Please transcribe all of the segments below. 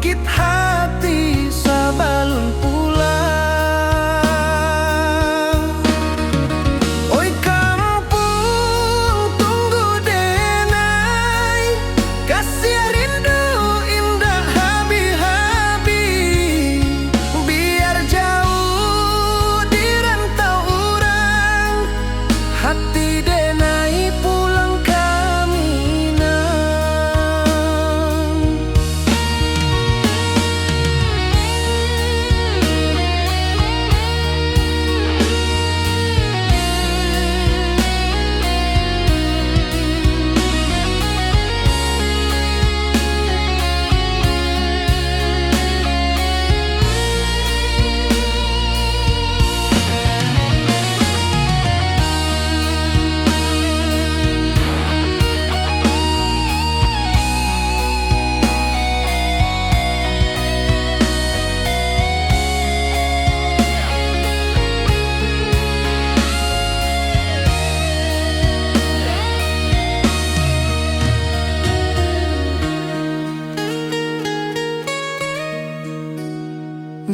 membangkit hati sabalun pulang. Oi kampung tunggu denai, kasih rindu indah habi-habi. Biar jauh di rantau urang, hati denai pulang kaminang.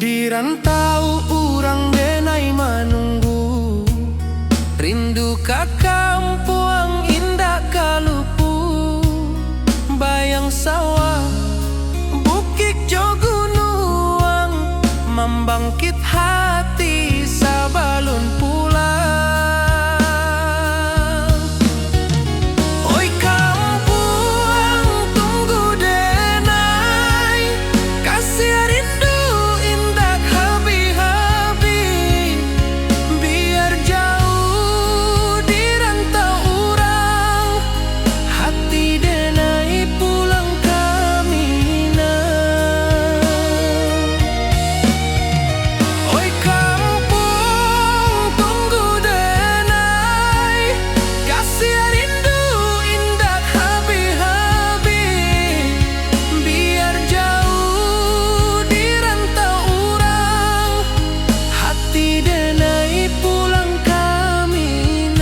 Di rantau urang denai menunggu, rindu ka kampung indah kalupu. Bayang sawah, bukit jo gunung, membangkit hati sabalun pulang. Oi kampung tunggu denai, kasih rindu indah habi-habi. Biar jauh di rantau urang, hati denai pulang kaminang. Oi kampung tunggu denai, kasih rindu indah habi-habi. Biar jauh di rantau urang, hati denai pulang kaminang.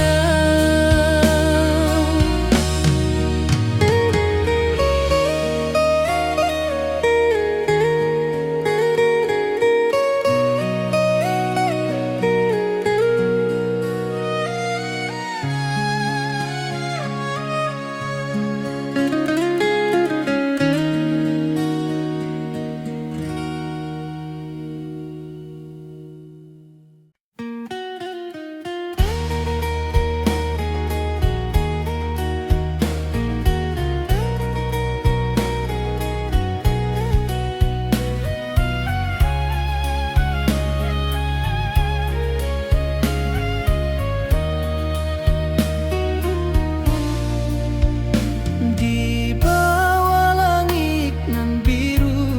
Di bawah langit nan biru,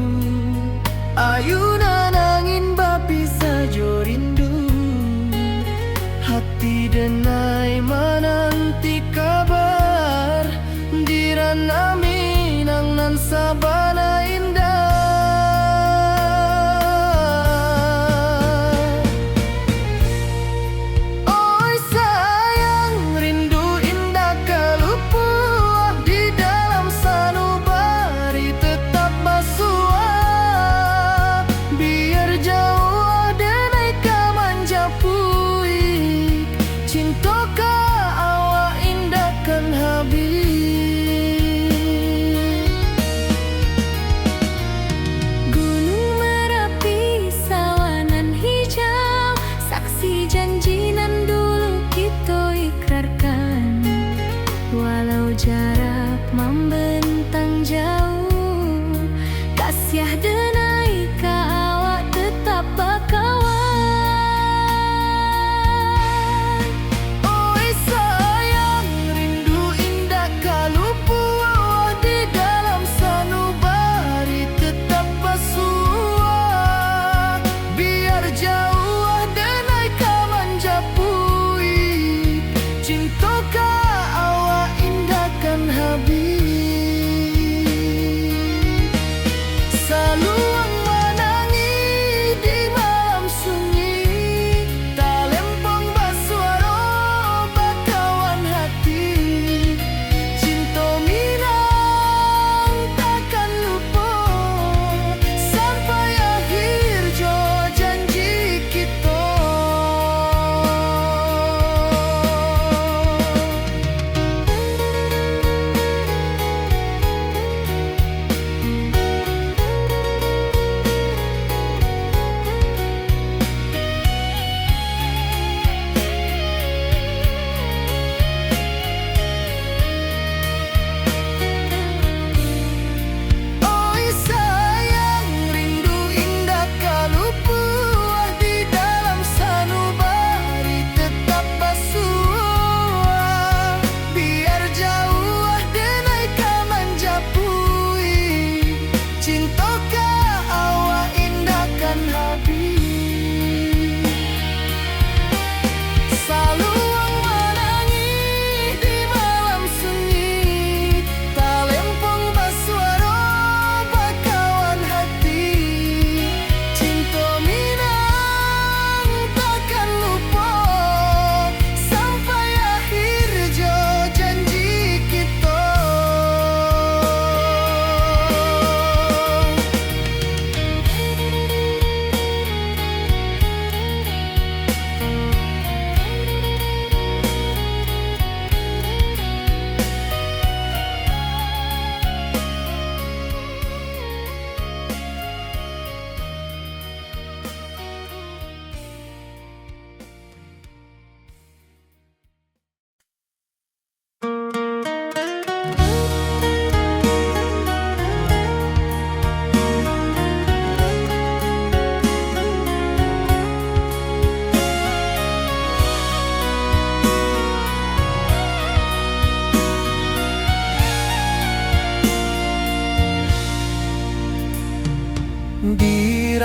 ayunan angin bapi sajo rindu. Hati denai menanti kabar, di ranah Minang nan sabana indah. Oi sayang, rindu indah kalupu, di dalam sanubari tetap basua. Biar jauh denai ka manjapuik, cinta ka awak indah kan habis. Gunung Merapi sawanan hijau, saksi janji nan dulu kita ikrarkan. Walau jarak membentang jauh, kasih denai ka awak tetap bakawan.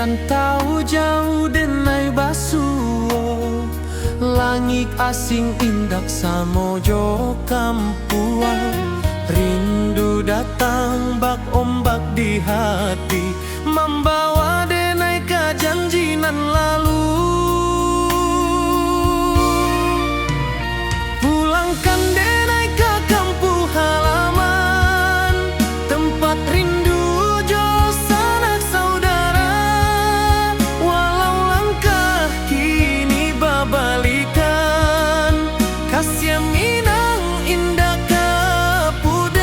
rantau jauh denai basuo, langit asing indak samojo kampuan. Rindu datang bak ombak di hati, membawa denai ke janjinan lalu. Pulangkan denai ke kampung halaman, tempat rindu jo sanak saudara. Walau langkah kini babalikan, kasih Minang indah ke pudar.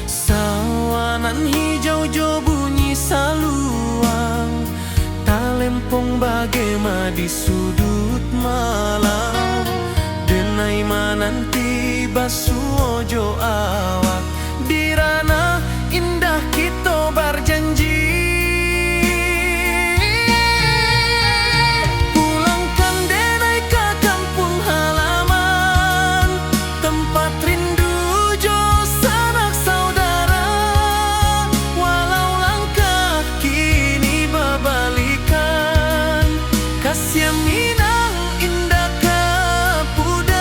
Sawanan hijau jo bunyi saluang, talempong bagema di sudut malam. Denai mananti basuo jo awak, di ranah indah kita berjanji. Pulangkan denai ke kampung halaman, tempat rindu jo sanak saudara. Walau langkah kini babalikan, kasih Minang indah ke pudar.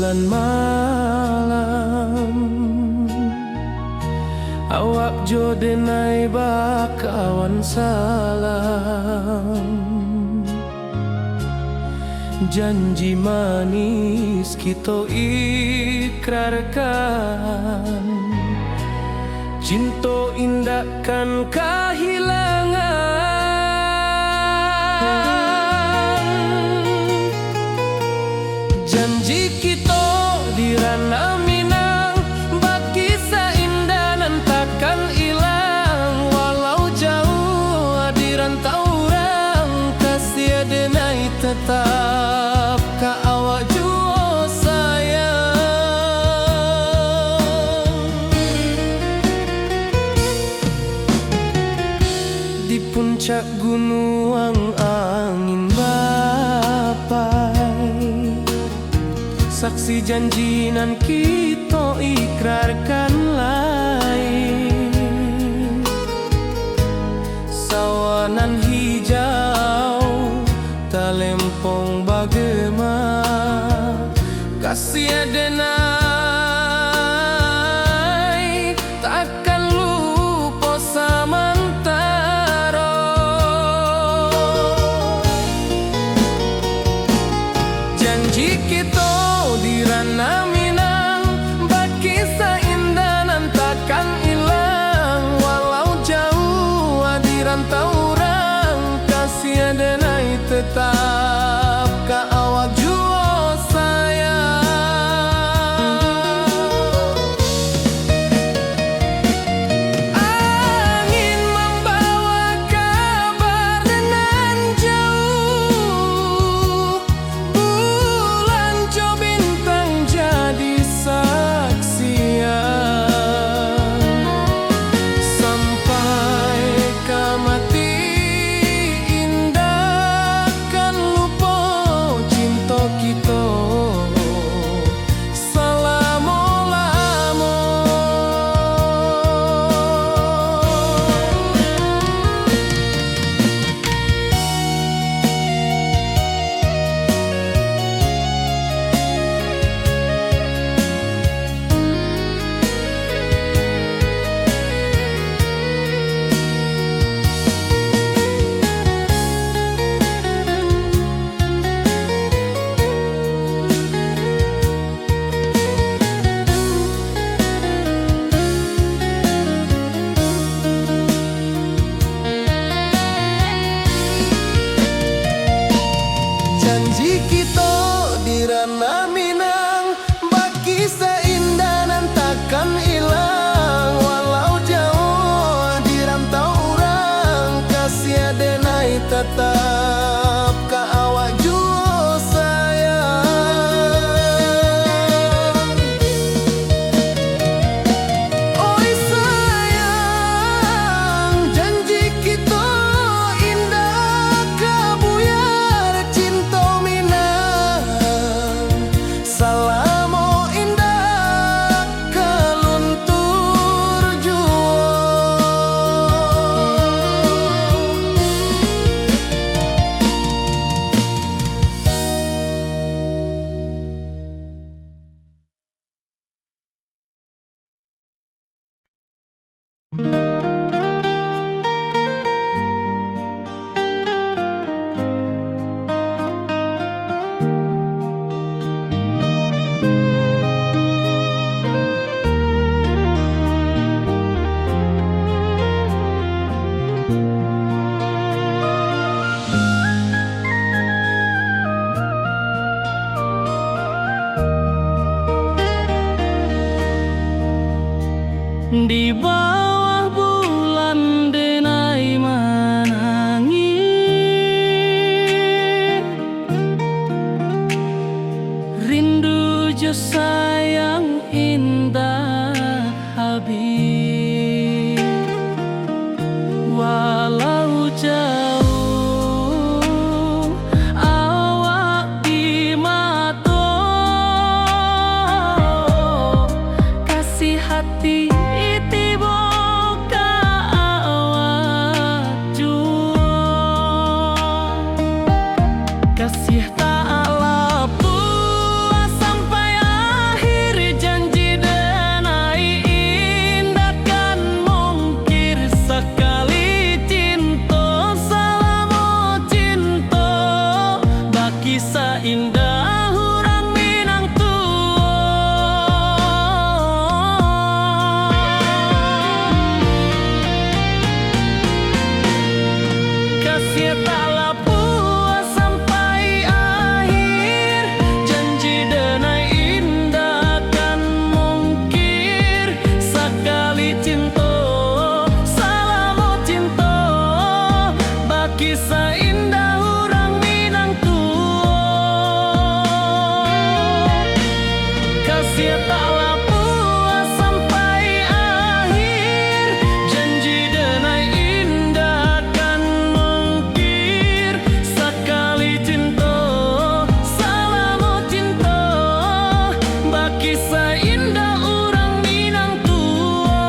bulan malam, awak jo denai bakawan salam. Janji manis kita ikrarkan, cinta indahkan kehilangan. Janji kita di ranah Minang, bakisah indah nan takkan hilang. Walau jauh di rantau orang, kasih denai tetap ka awak jua sayang. Di puncak gunung angin bapai, saksi janji nan kita ikrarkan lain. Sawanan hijau talempong bagema, kasih denai takkan lupa samantara. Janji kita di ranah Minang, bakisah indah nan takkan hilang. Walau jauh di rantau orang, kasih denai tetap ka awak jua sayang. Angin membawa kabar nan jauh, bulan jo bintang jadi saksian. Sampai ke mati indah kan lupa cinta kita selama-lama. Janji kita di ranah Minang, bakisah indah nan takkan hilang. Walau jauh di rantau orang, kasih denai tetap ka awak jua sayang. Oi sayang, janji kita indah kabuyar cinta Minang. Salamo indah keluntur jua. Di bawah bulan denai menangi, rindu jo sayang indah habis. Walau jauh awak di mata, kasih hati kasih tak lepas sampai Sia taklah puas sampai akhir, janji denai indah kan mungkir. Sekali cinta, salamu cinta, baki seindah orang Minang tua.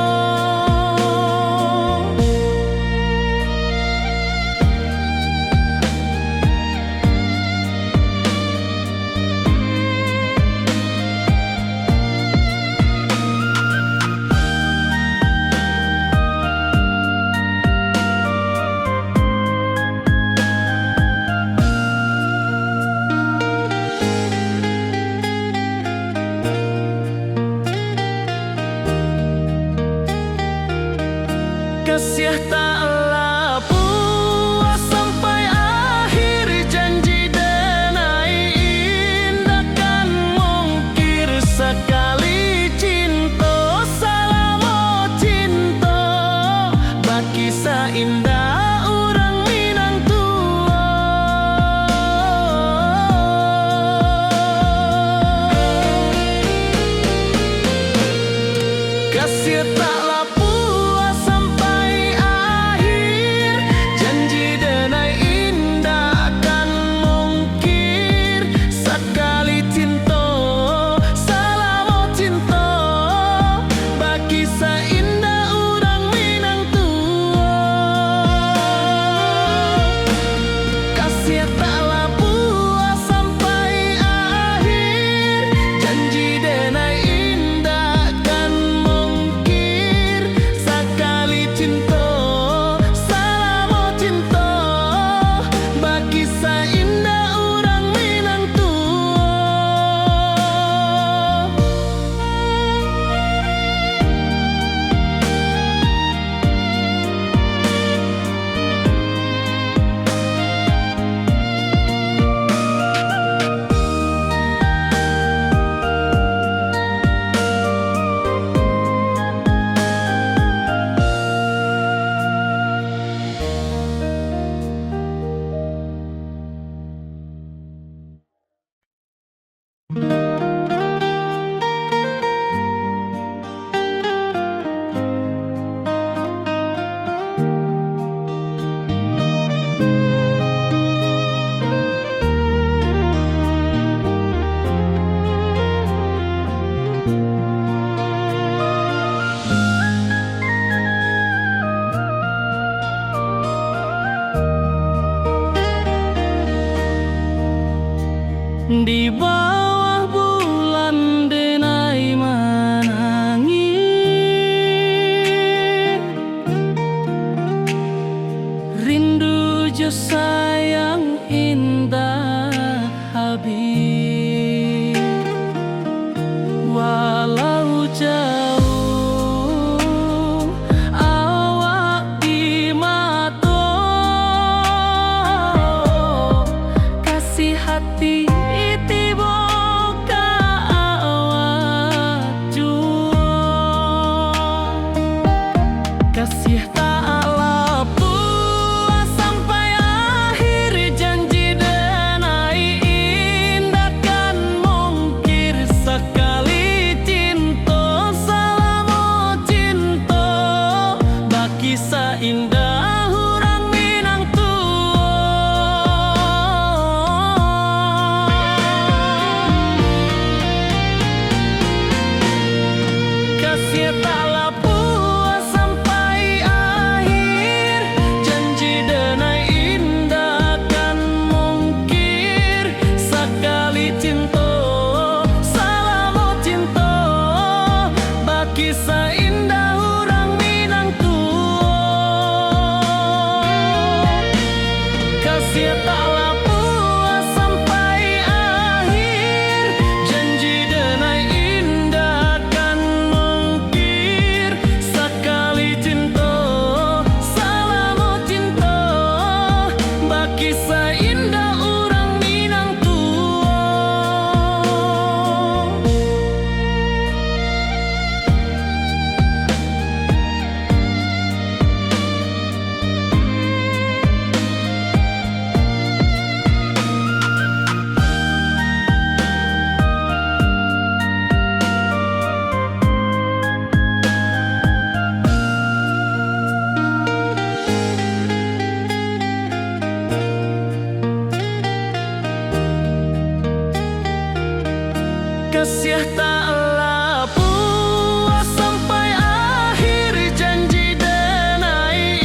Kasih taklah puas sampai akhir, janji denai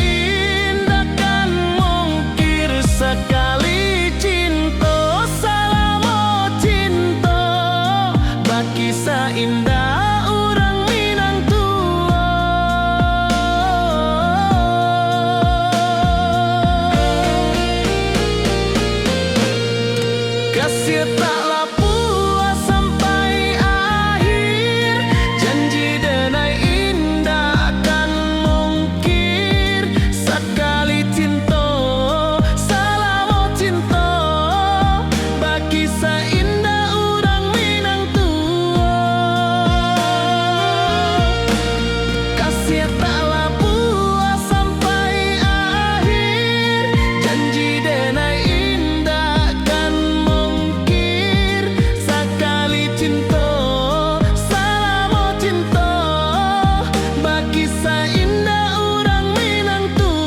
indah kan mungkir. Sekali cinta salamo cinta, baki indah orang Minang tua. Kasih taklah puas sampai akhir, janji denai indah kan mungkir. Sekali cinta salamo cinta, baki indah orang Minang tua. Kasih taklah puas sampai akhir, janji denai indah kan mungkir. Sekali cinta salamo cinta, baki indah orang Minang tua.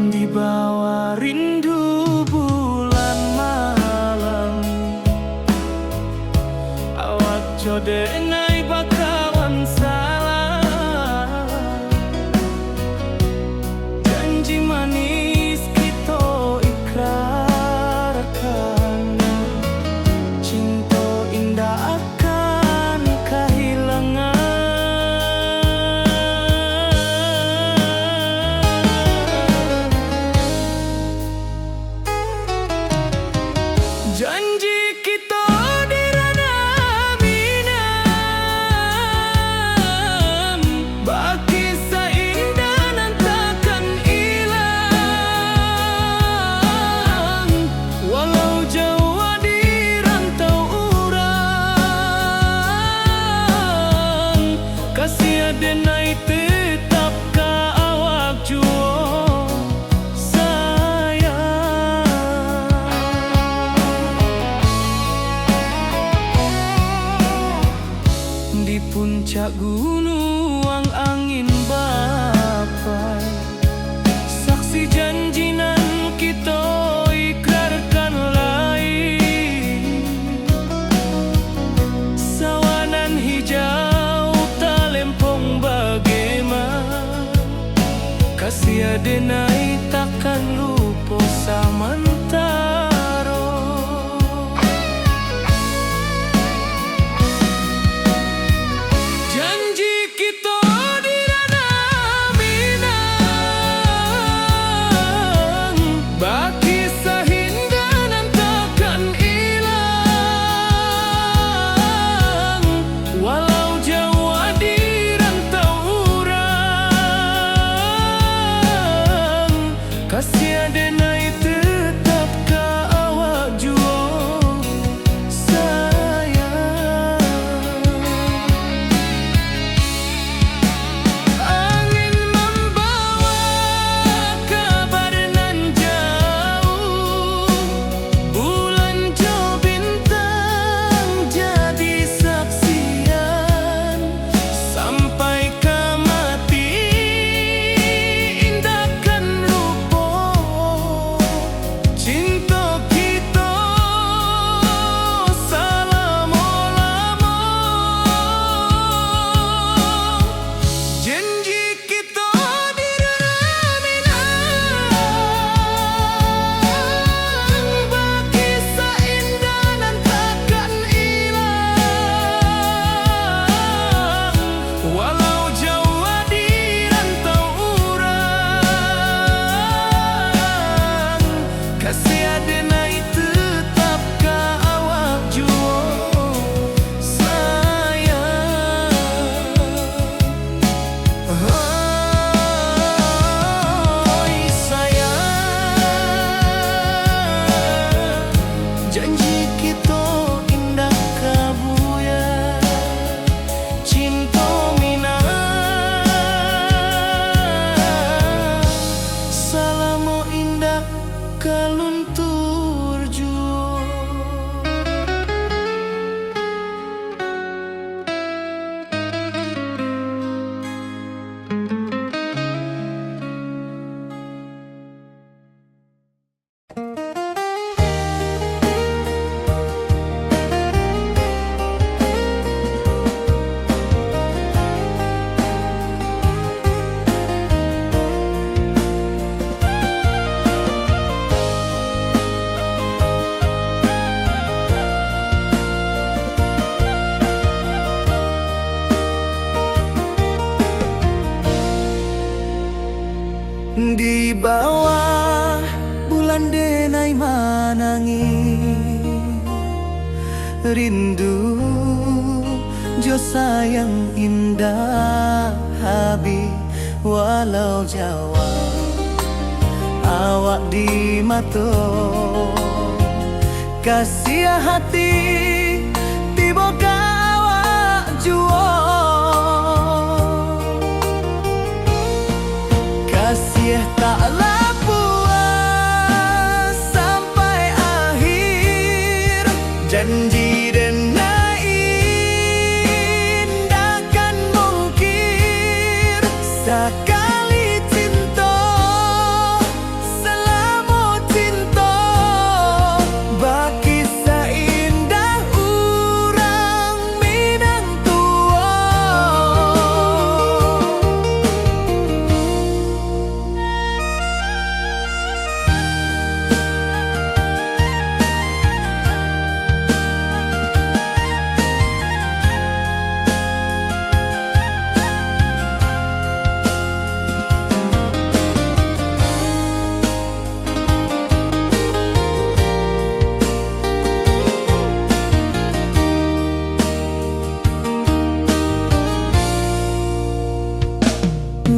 Di bawah rindu bulan malam, awak jodenai bakawan salah. Janji manis kita ikrarkan, cinta indah akan kehilangan. Janji kita di ranah Minang, baki indah nan takkan hilang. Walau jauh di rantau urang, kasih denai tetap ka awak jua sayang. Di puncak gunung angin bapai, saksi janji nan kita ikrarkan lain. Sawanan hijau talempong bagaimana, kasih denai takkan lupa samantara. Janji kita di ranah Minang, baki indah nan takkan hilang. Walau jauh di rantau urang, kasih denai tetap rindu jo sayang indah habi walau Jawa awak di mato kasih hati tiba ka awak juo kasih taklah puas sampai akhir janji dan takkan mungkir sekali cinta selama cinta baki seindah urang Minang tua.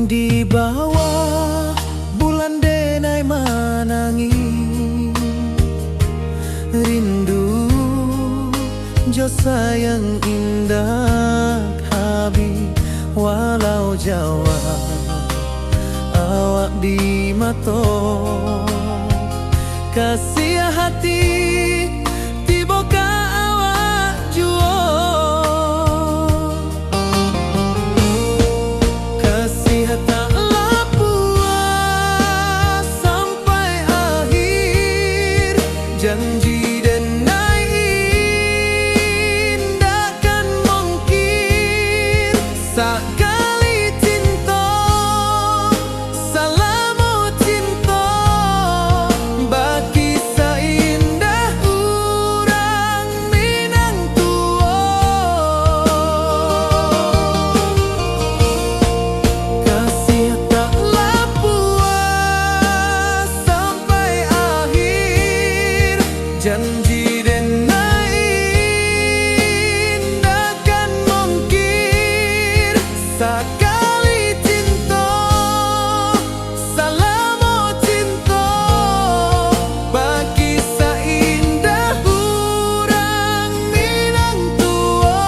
Di bawah bulan denai manangi rindu jo sayang indah habi walau Jawa awak di mato kasih hati tiba ka awak juo taklah puas sampai akhir janji dan takkan mungkir sekali cinta selama cinta baki seindah urang Minang tua kasih taklah puas sampai akhir janji dan takkan mungkir sekali cinta selama cinta baki seindah urang Minang tua.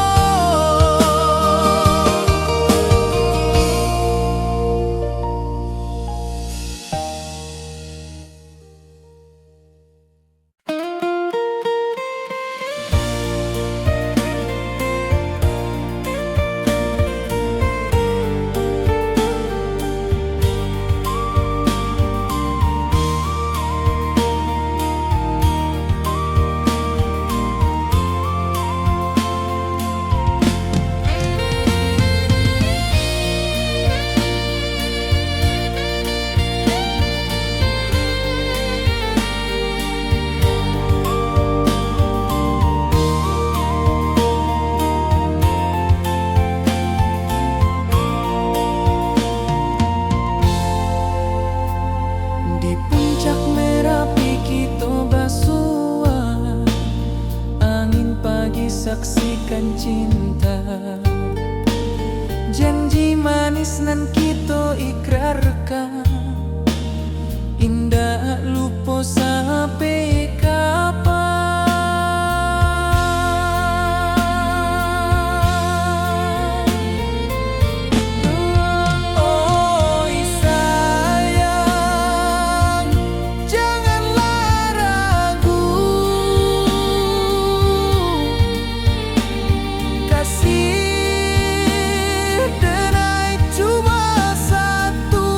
Di puncak Merapi kita basua angin pagi saksikan cinta janji manis nan kita ikrarkan indah lupa sampai kapan. Oi sayang janganlah ragu kasih denai cuma satu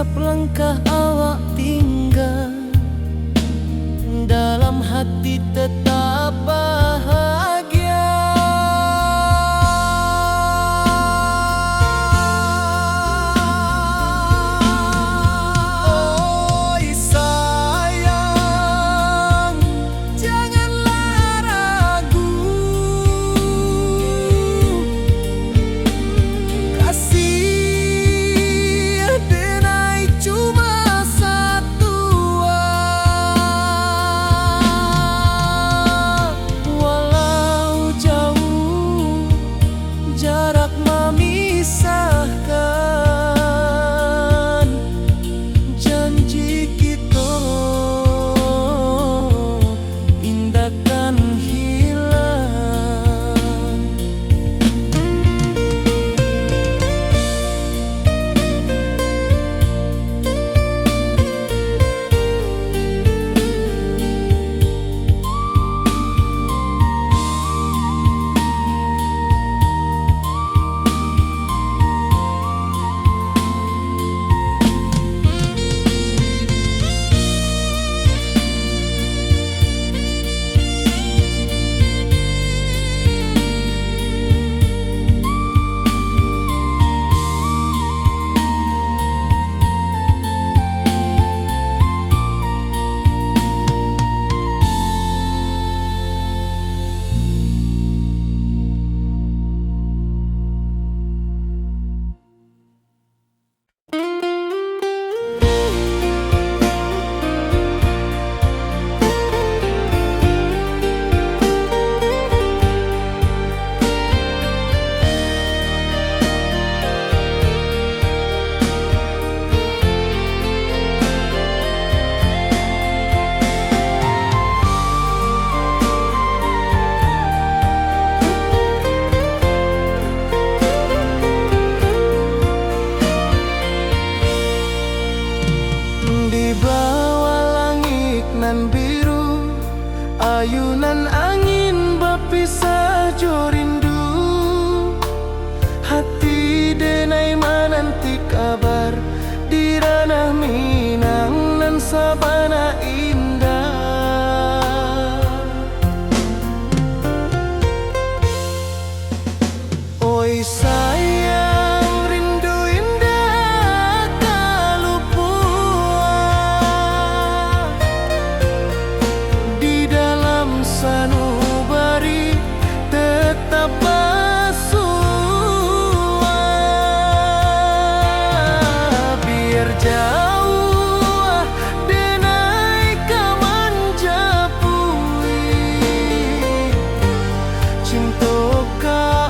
setiap langkah awak tinggal, dalam hati tetap bahagia. Oi sayang, janganlah ragu, kasih denai cuma satu. Walau jauh jarak memisahkan, janji kita indahkan hilang. Di bawah langit nan biru, ayunan angin berpisah jo rindu. Hati denai menanti kabar di ranah Minang nan sabana indah. Oi sayang, rindu indah kalupua di dalam sanubari tetap bersua. Biar jauh denai kaman japui, cinta kau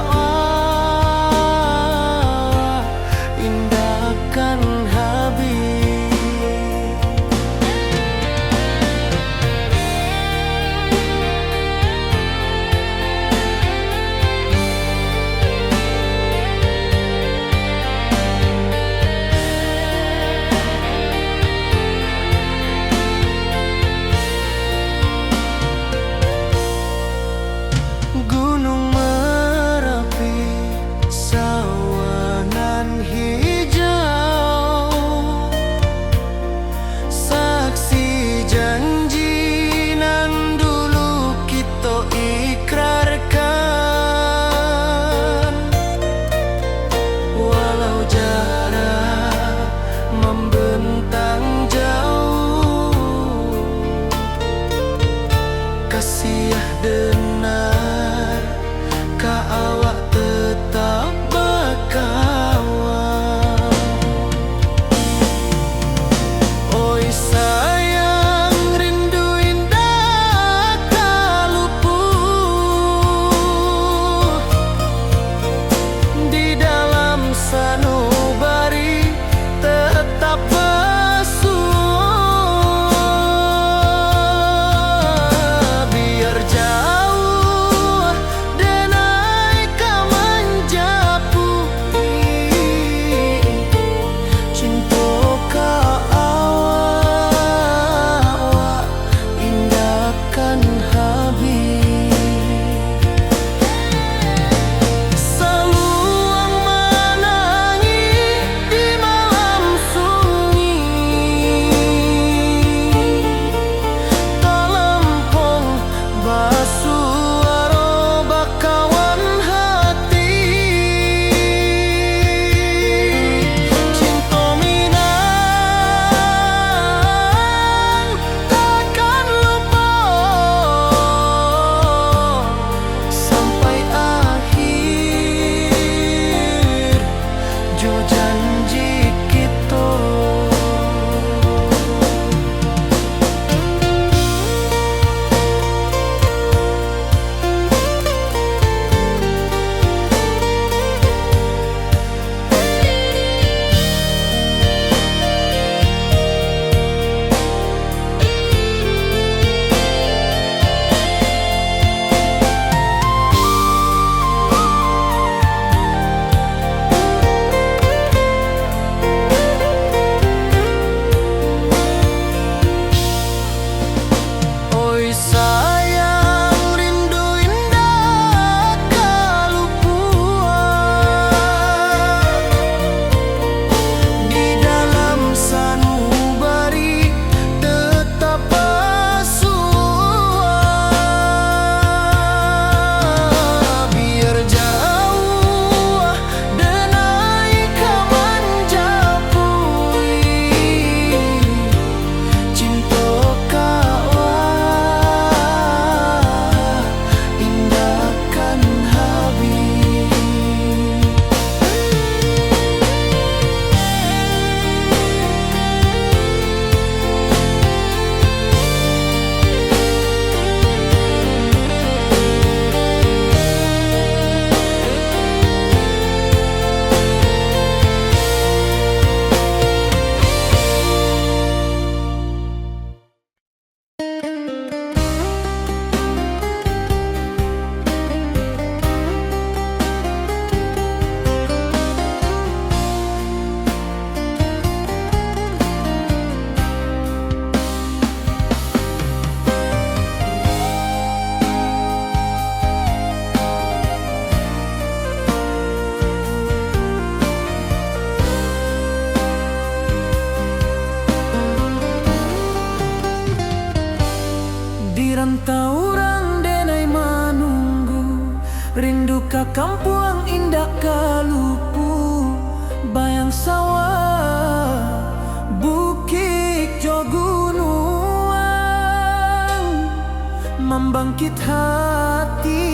membangkit hati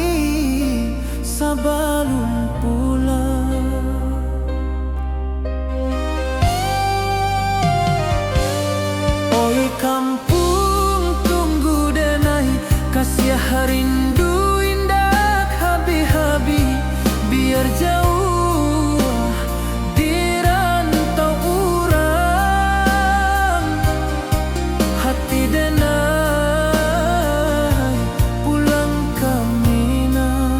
sebelum pulang. Oi kampung tunggu denai, kasih rindu indah habi-habi, biar jauh di rantau urang. Hati denai pulang ke Minang.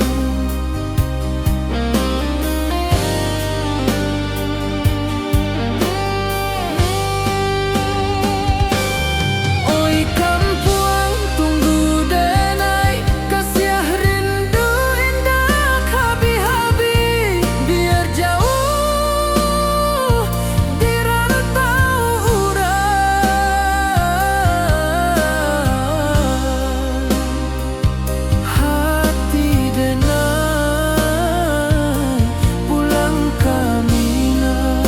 Oi kampung tunggu denai, kasih rindu indah habi-habi, biar jauh di rantau urang. Hati denai pulang ke Minang.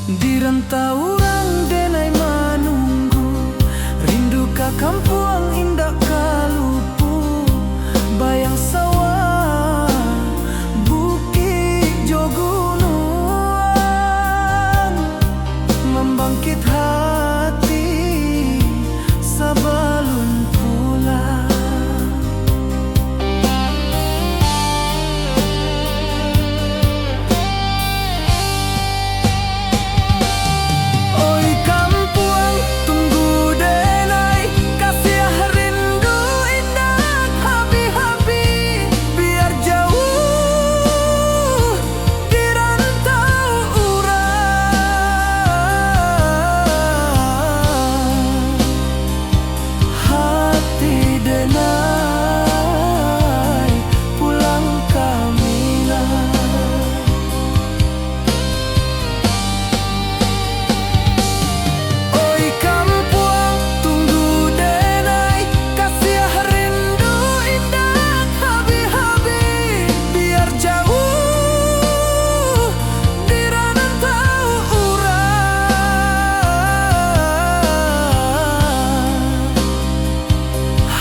Di rantau urang denai manunggu, rindu ka kampung indah kalupu, bayang sawah bukit jo gunung, membangkit hati sebelum pulang. Oi kampung tunggu denai, kasih rindu indah habi-habi, biar jauh di rantau urang. Hati denai pulang ke Minang. Oi kampung tunggu denai, kasih rindu indah habi-habi, biar jauh di rantau urang.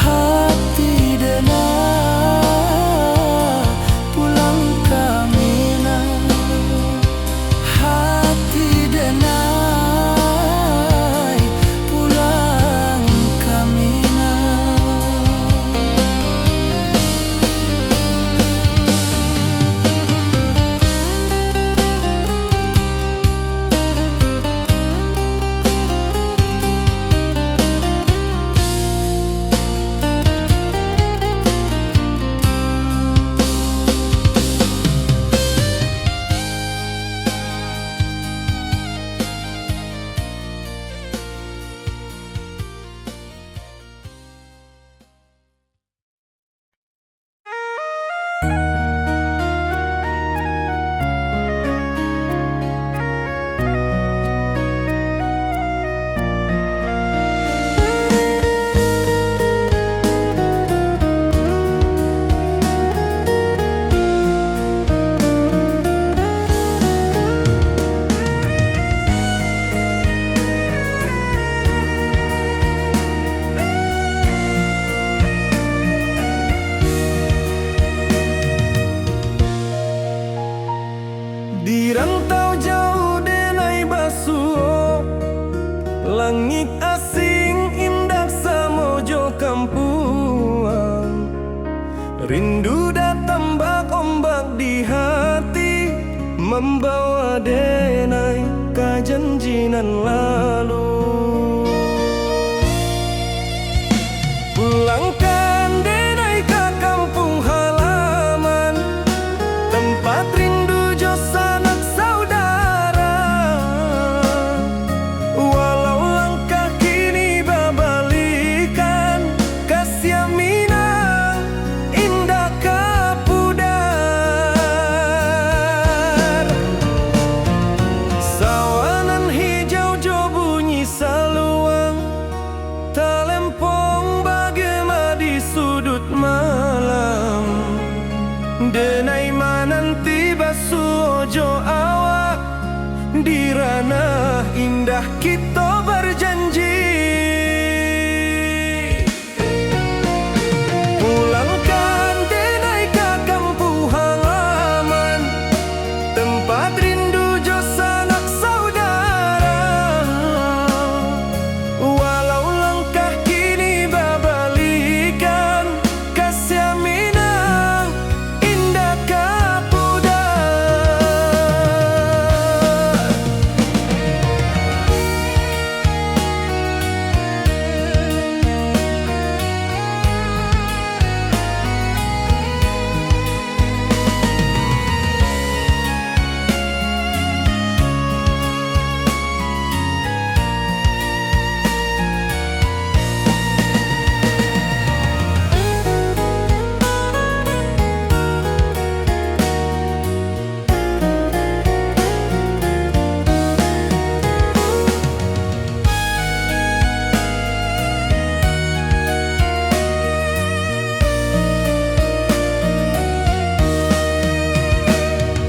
Hati denai pulang ke Minang. Hati denai pulang ke Minang. Di rantau jauh denai basuh, langit asing indah samojo kampuang. Rindu datang bak ombak di hati, membawa denai ke janjinan lalu. Pulangkan denai ke kampung halaman, tempat rindu jo sanak saudara. indah kita berjanji. Pulangkan denai ke kampung halaman, tempat rindu jo sanak saudara. Walau langkah kini babalikan, kasih minang indah kapudar.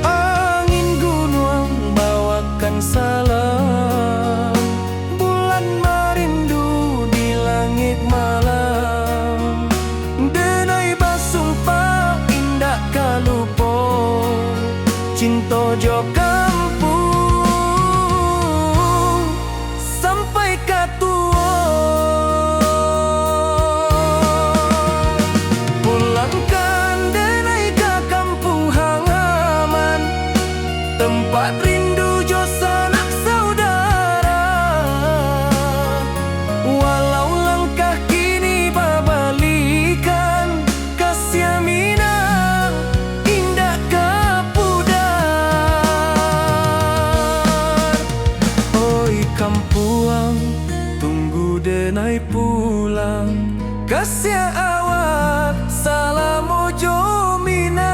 Angin gunung bawakan salam, bulan merindu di langit malam. Denai basumpah indah kalupo, cinta jo kampung sampai katua. Pulangkan denai ke kampung halaman, tempat rindu jo sanak saudara. Walau langkah kini babalikan, kasih minang indah kapudar. Oi kampuang, tunggu denai pulang, kasih awak salam ojo minang.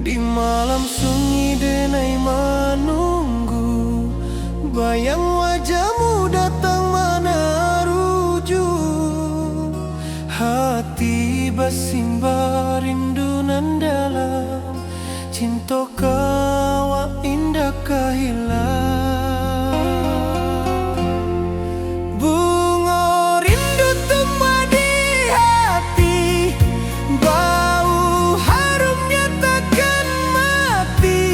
Di malam sunyi denai menunggu, bayang wajahmu datang meneruju. Hati bersimba rindu nan dalam, cinta kawa indah kehilang. Bunga rindu tumbuh di hati, bau harumnya takkan mati.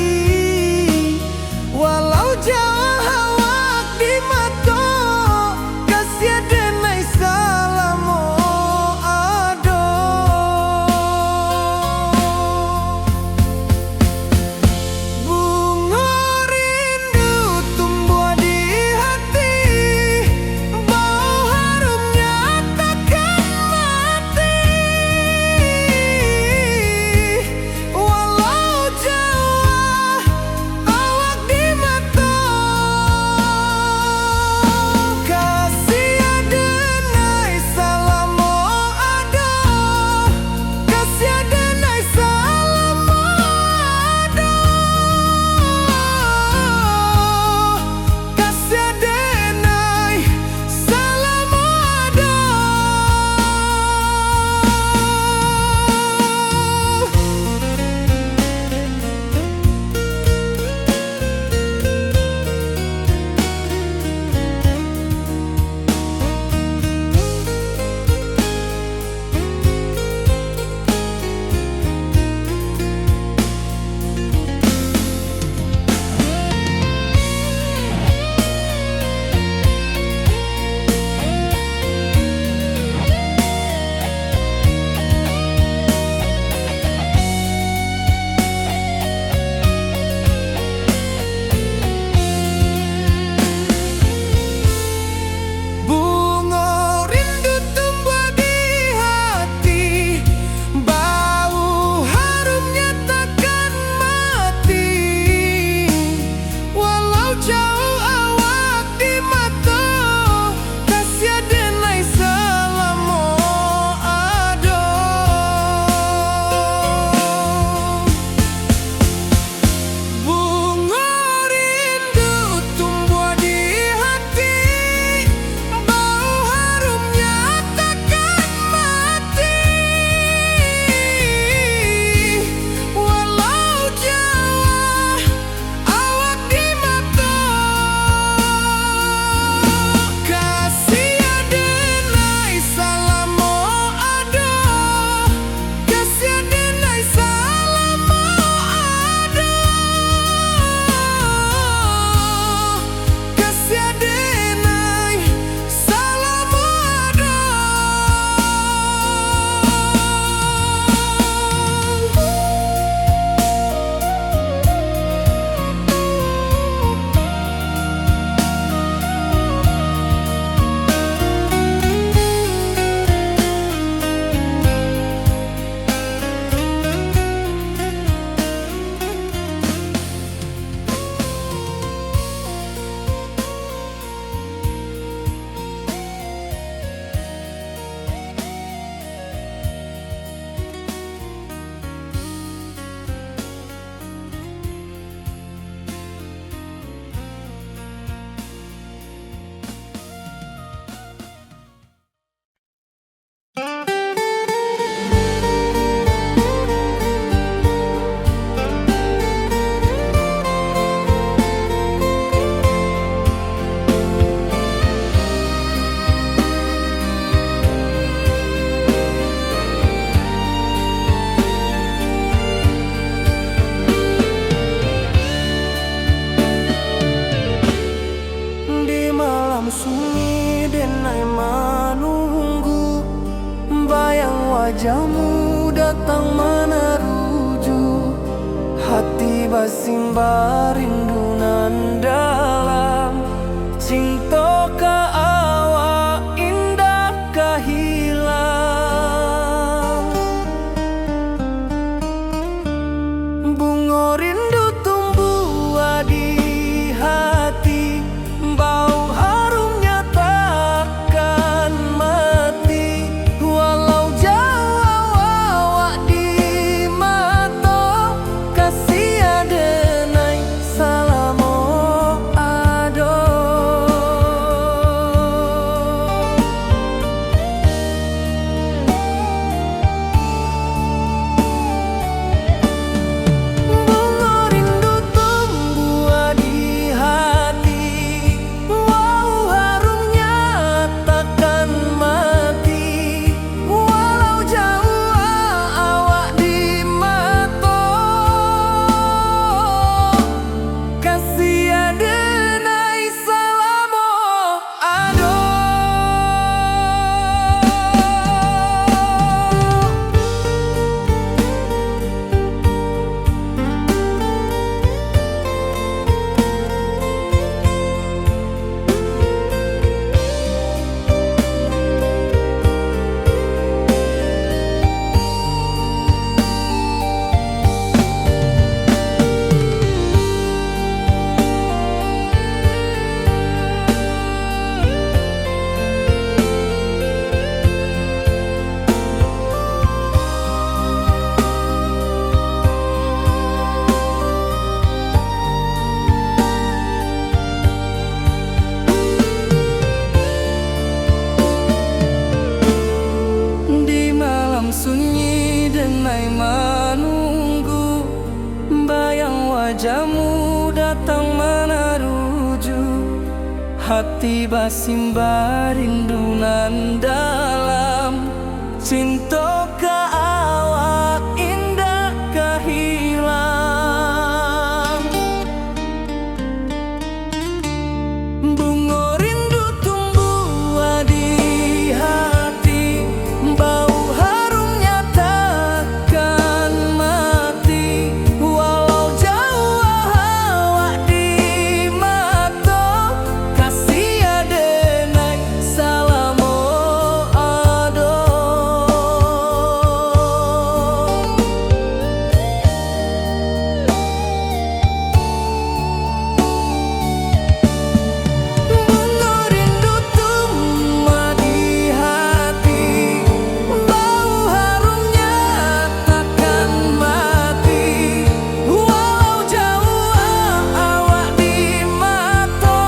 Walau jauh awak di mata, kasih denai salam ado. wajahmu datang meneruju, hati basimba rindu nan dalam. Cinta ka awak indah ka hilang. Bunga rindu tumbuh di hati, bau harumnya takkan mati. Walau jauh awak di mata, kasih adenai salamo ado. Bunga rindu tumbuh di hati, wow harumnya takkan mati. Walau jauh awak di mata, kasih adenai salamo ado. Di malam sunyi denai menunggu, bayang wajahmu datang meneruju, hati basimba rindu nan dalam. Cinta ka awak indah ka hilang. Bunga rindu tumbuh di hati, bau harumnya takkan mati. Walau jauh awak di mata, kasih adenai salamo ado. Bunga rindu tumbuh di hati, bau harumnya takkan mati. Walau jauh awak di mata,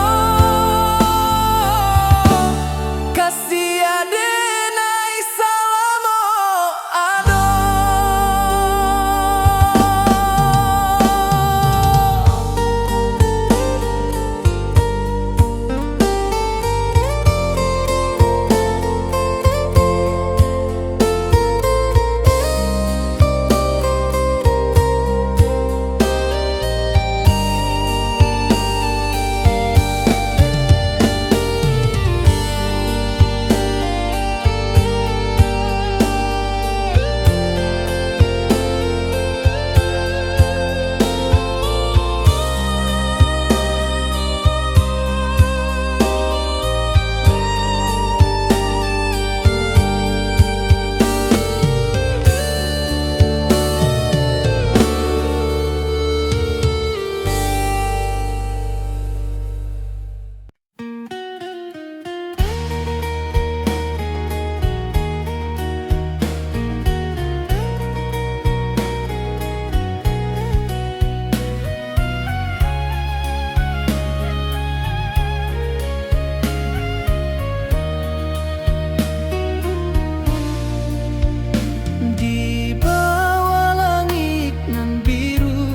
kasih adenai salamo ado. Di bawah langit nan biru,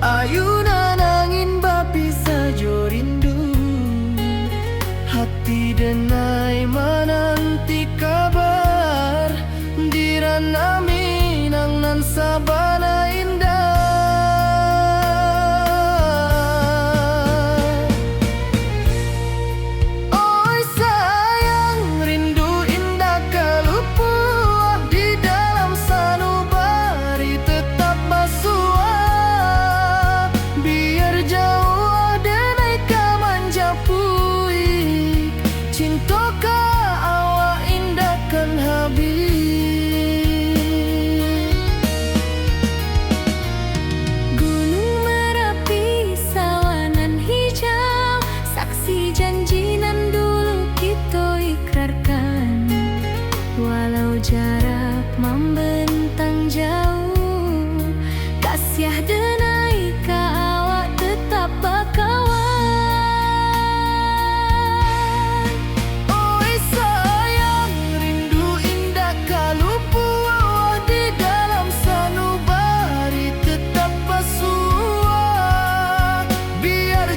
ayunan angin bapi sajo rindu, hati denai menanti kabar. Di ranah Minang nan sabana indah, oi sayang rindu indah kalupuah di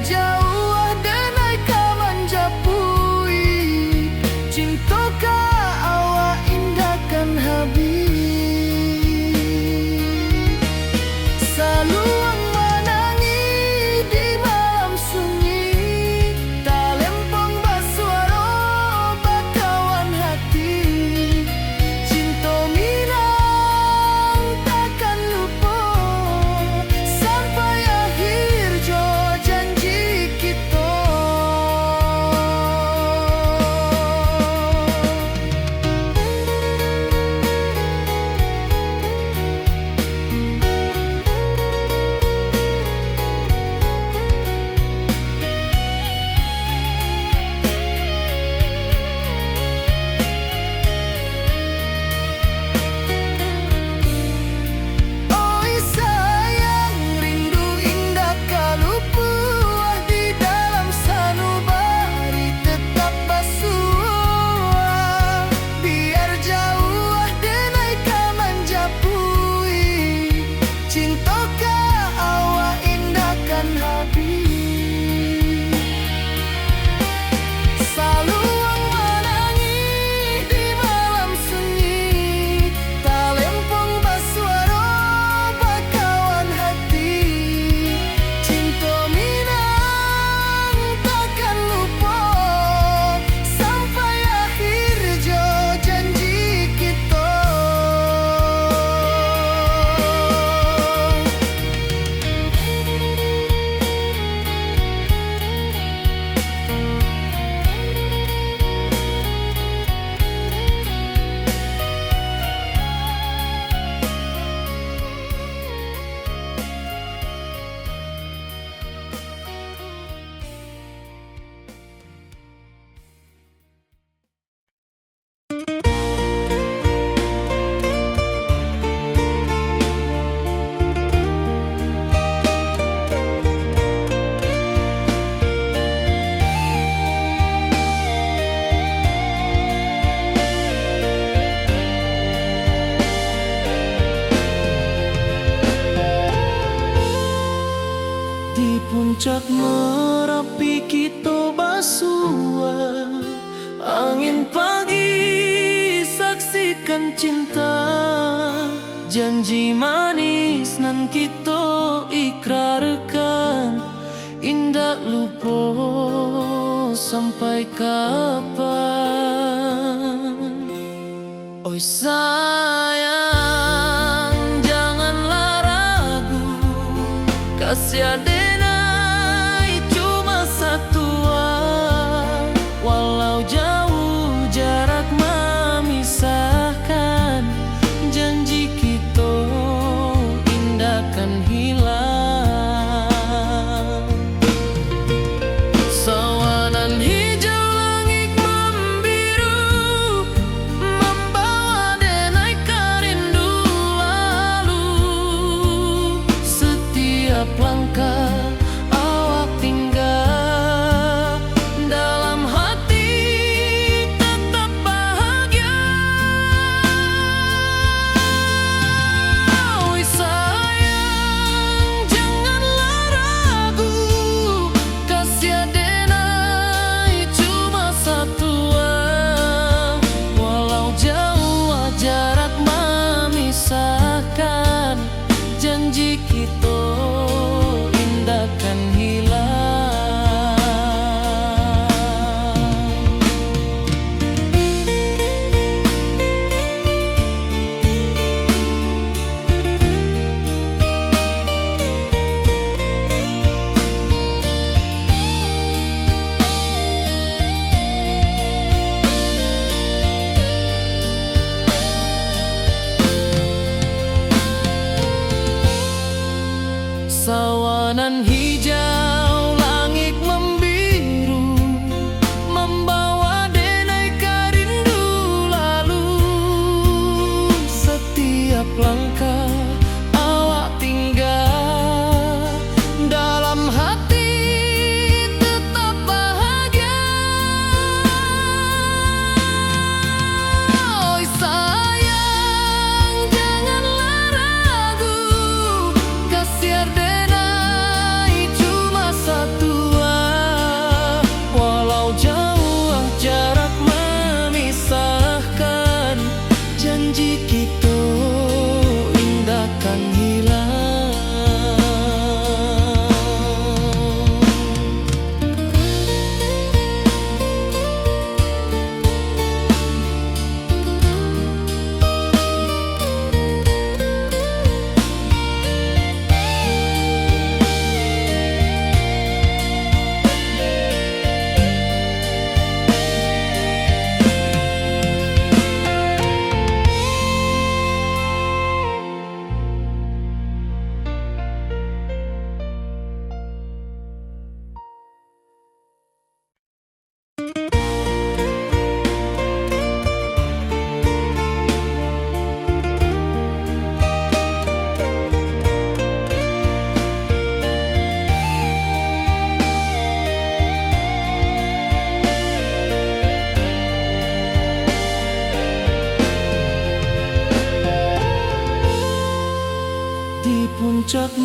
jauh denai ka manjapui, cinta ka awak indahkan habis. Saluang menangi di malam sunyi, talempong basuara bakawan hati. Cinta minang takkan lupa sampai akhir jo janji kita. Oi sayang, rindu indah kalau buah di dalam sanubari tetap basuh. Biar jauh denai ka manjapui, cinta ka awak indahkan habis. Saluang menangi di malam sunyi, talempong basuara bakawan hati. Cinta minang takkan lupa sampai akhir jo janji kita. Di puncak Merapi kita basua, angin pagi saksikan cinta. Janji manis nan kita ikrarkan, indah lupa sampai kapan. Oi sayang, janganlah ragu, kasih denai cuma satu. Walau jauh jarak memisahkan, janji kita indahkan hilang. Sawanan hijau langit membiru, membawa denai ka rindu lalu. Setiap langkah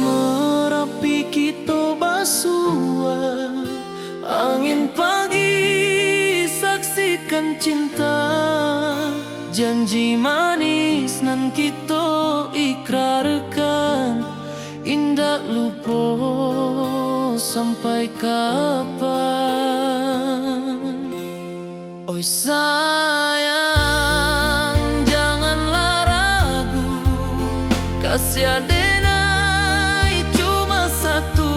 Merapi kita basua, angin pagi saksikan cinta. Janji manis nan kita ikrarkan, indah lupa sampai kapan. Oi sayang, janganlah ragu, kasih adenai cuma satu.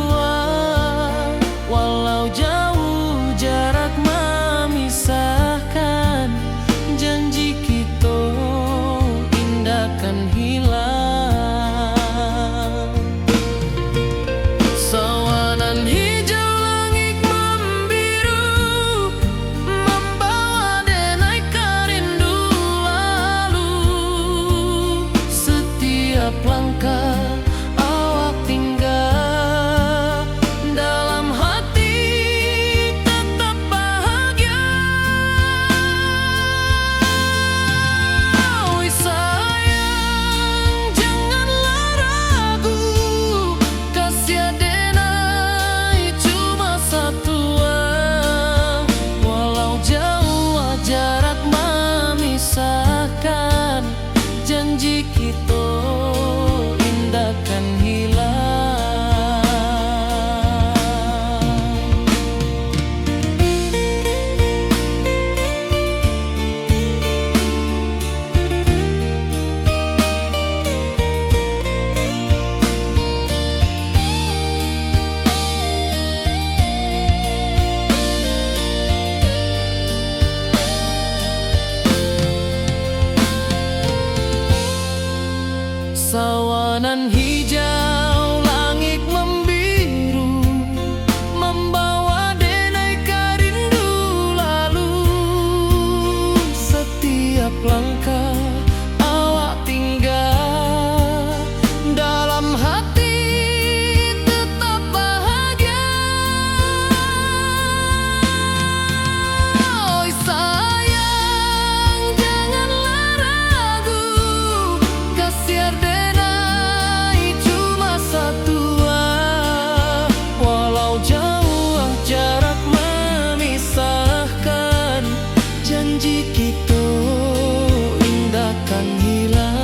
Walau jauh jarak memisahkan, janji kita indah kan hilang. Sawanan hijau langit membiru, membawa denai kerindu lalu. Setiap langkah awak tinggal, dalam hati tetap bahagia. Oi sayang, janganlah ragu, kasih adenai cuma satu. Walau jauh jarak memisahkan, janji kita indah kan hilang. Sawanan hijau langit membiru, membawa denai kerindu lalu. Setiap langkah awak tinggal, dalam hati tetap bahagia. Oi sayang, janganlah ragu, kasih adenai cuma satu. Walau jauh jarak memisahkan, janji kita indah kan hilang.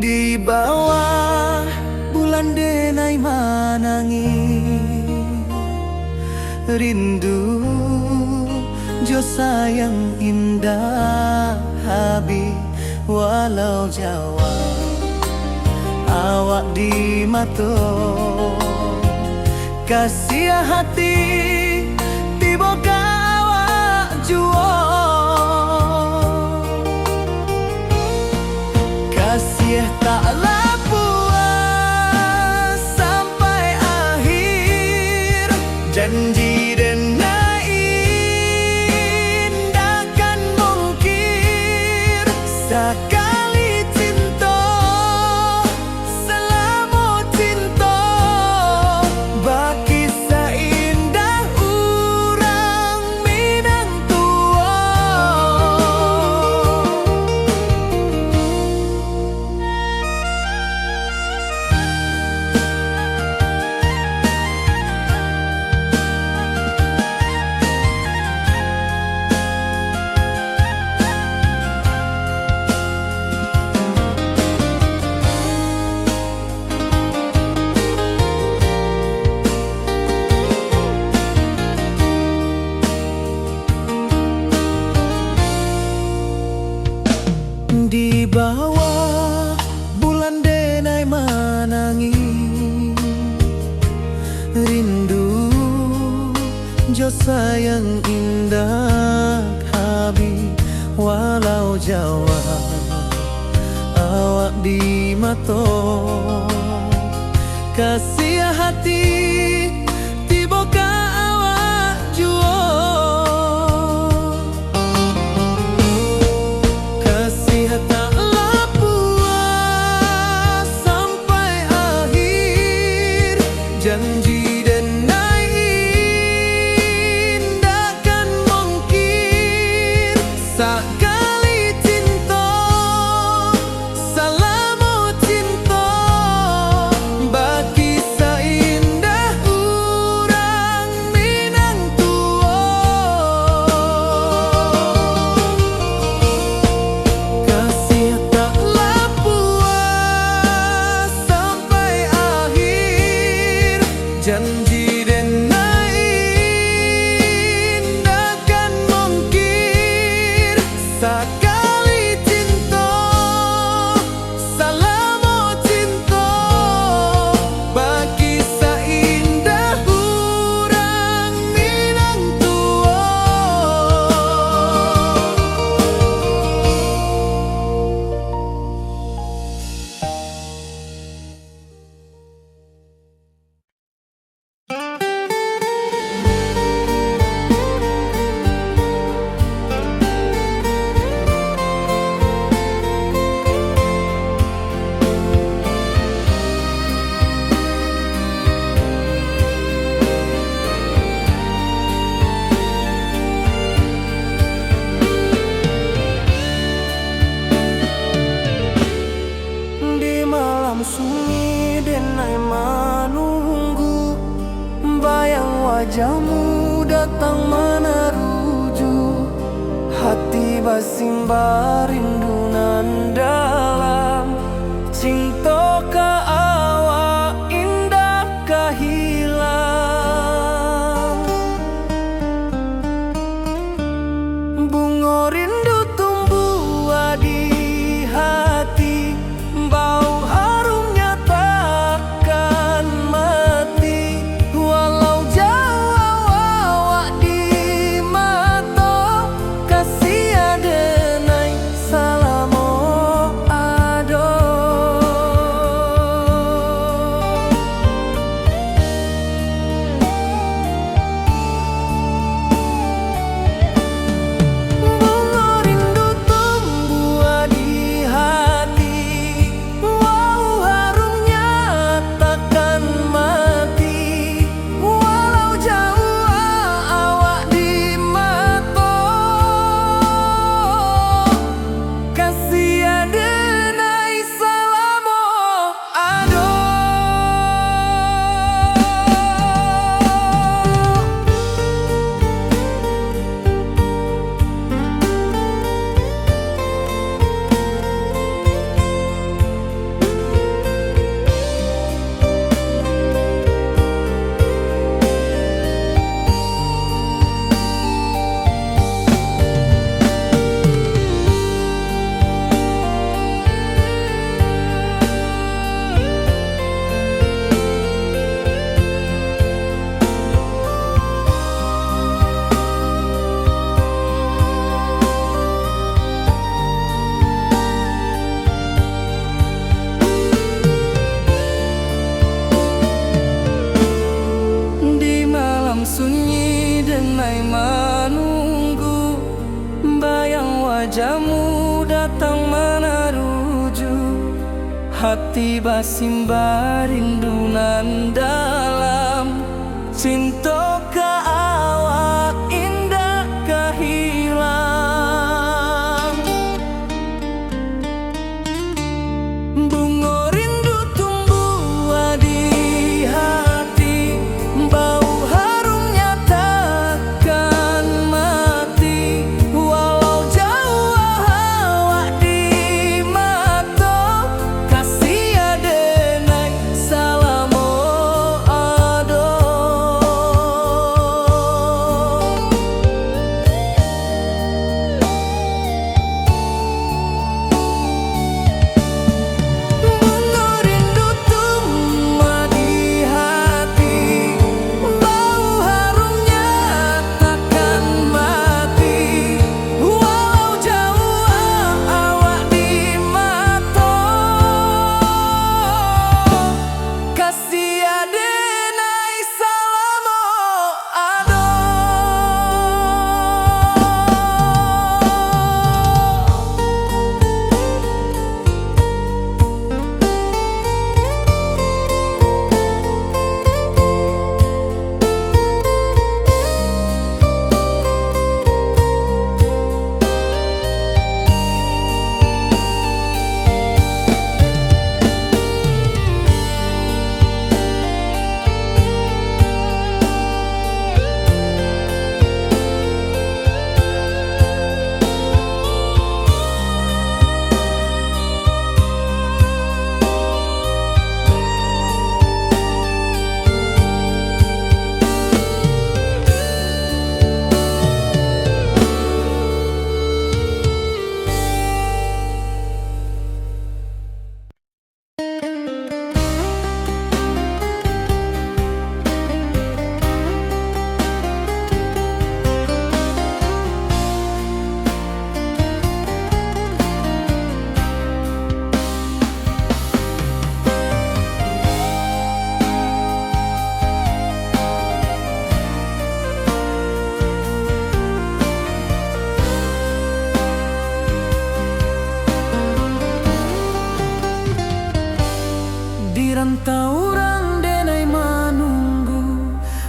Di bawah bulan denai manangi, rindu jo sayang indah habis. Walau jawa awak di mata, kasih hati tiba awak jua. Kasih taklah puas sampai akhir, janji denai indah kan mungkir. Sekali cinta selama cinta, baki seindah urang minang tua. jo sayang indah habi walau Jawa awak di mato kasih hati tiba ka awak juo kasih tak puas sampai akhir janji dan takkan mungkin sekali cinta salamu cinta bagi seindah urang Minang tua kasih taklah puas sampai akhir janji dan takkan mungkin sekali cinta salamu cinta bagi seindah urang Minang tua. Di malam sunyi denai menunggu bayang wajahmu datang meneruju hati basimba rindu nan dalam cinta ka awak indah ka hilang bunga rindu tumbuh di hati bau harumnya takkan mati walau jauh awak di mata kasih adenai salamu ado bunga rindu tumbuh di hati wow harumnya takkan mati walau jauh awak di mata kasih adenai salamu ado. Di malam sunyi denai menunggu bayang wajahmu datang meneruju hati basimba rindu nan dalam cinta ka awak indah ka hilang bunga rindu tumbuh di hati bau harumnya takkan mati walau jauh awak di mata kasih adenai salamu ado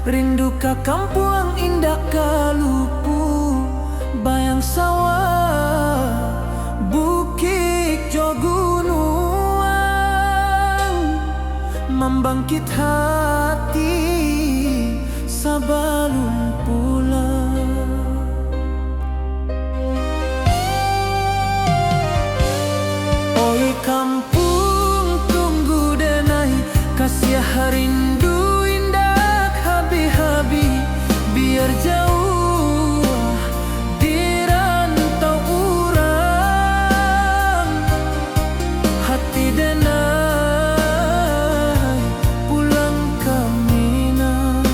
rindu ka kampuang indah kalupu, bayang sawah, bukit jo gunung, membangkit hati sabalun pulang. Oi kampung tunggu denai, kasih rindu indah habi-habi, biar jauh di rantau urang, hati denai pulang ke Minang.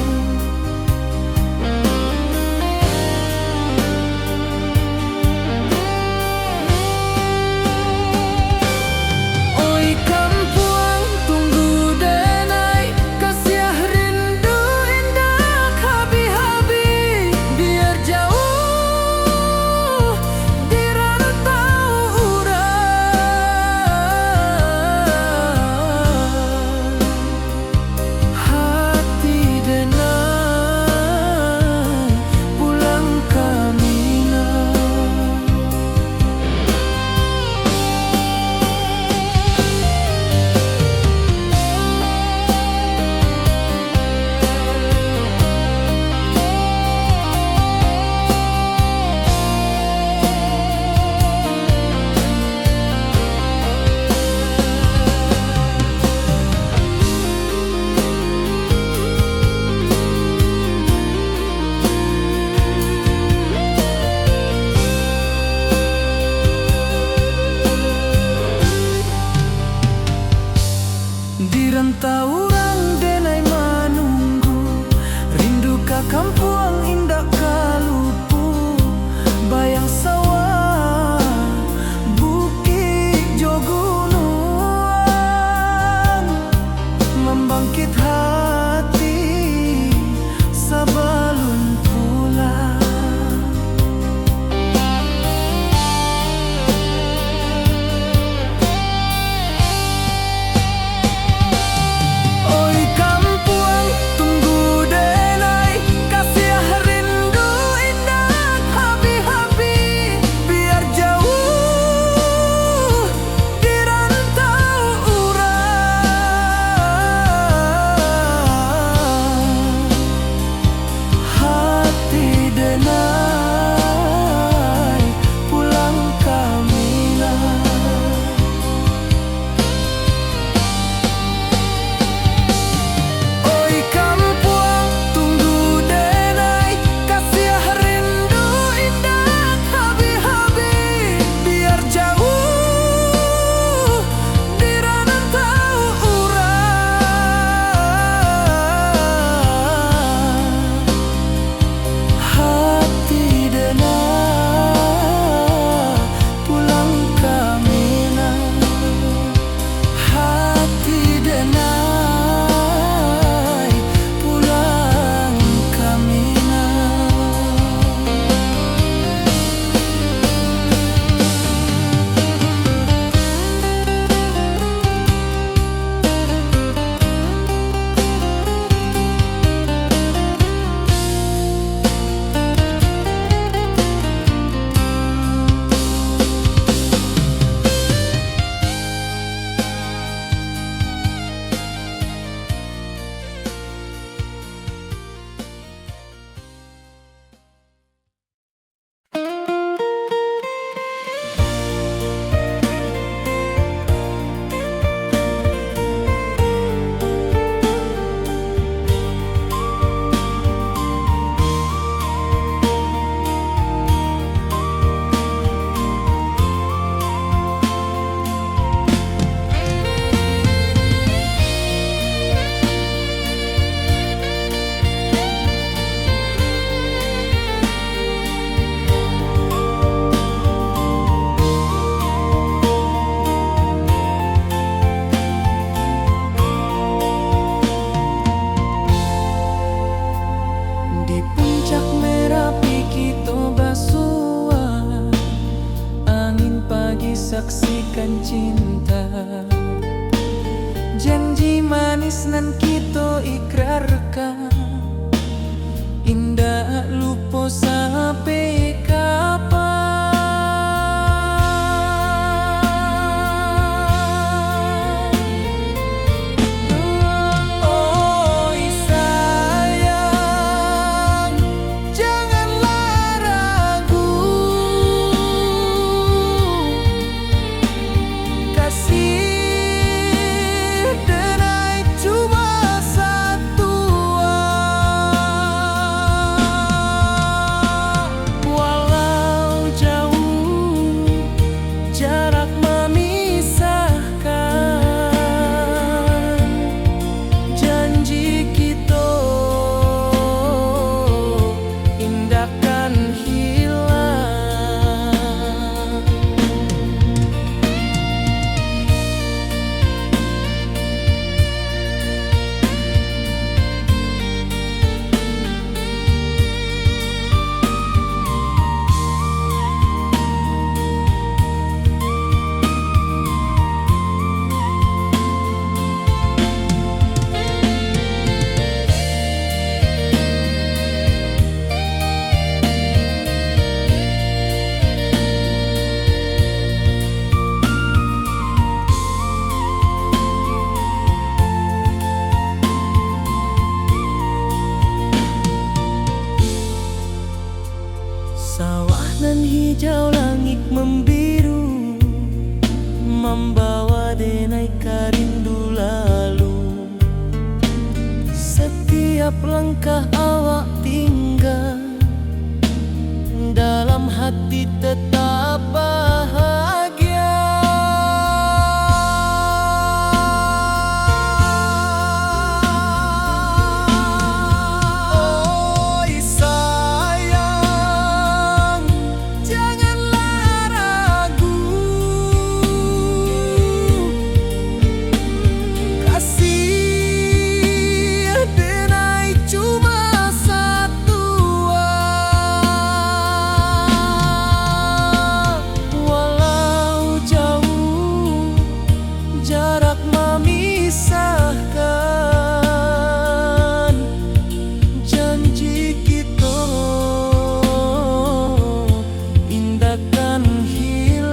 Oi kampuang tunggu denai, kasih rindu indah habi-habi, biar jauh di rantau urang, hati denai pulang ke Minang. Di rantau urang denai menunggu, rindu ka kampuang indah kalupu, bayang sawah, bukit jo gunung, membangkit hati sabalun pulang. Oi kampuang tunggu denai, kasih rindu indah habi-habi, biar jauh di rantau urang, hati denai pulang ke Minang. Oi kampuang tunggu denai, kasih rindu indah habi-habi, biar jauh di rantau urang, hati denai pulang ke Minang, hati denai pulang ke Minang. Di puncak Merapi kita basua, angin pagi saksikan cinta, janji manis nan kita ikrarkan, hijau langit membiru, membawa denai rindu lalu. Setiap langkah awak tinggal, dalam hati tetap bahagia. Oi sayang, janganlah ragu, kasih denai cuma satu. Walau jauh jarak memisahkan, janji kita indahkan hilang.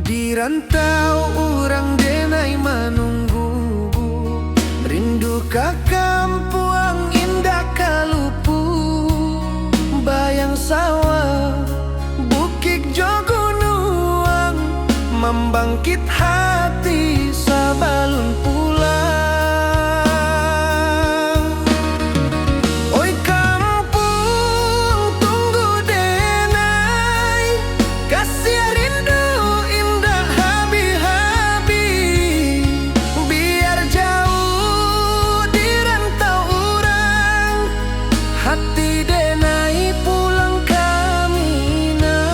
Di rantau orang denai menunggu, rindu ka kampung indah kalupu. Bayang sawah, bukit jo gunung, membangkit hati sabalun pulang. Oi kampung tunggu denai, kasih rindu indah habi-habi. Biar jauh di rantau orang, hati denai pulang ke Minang.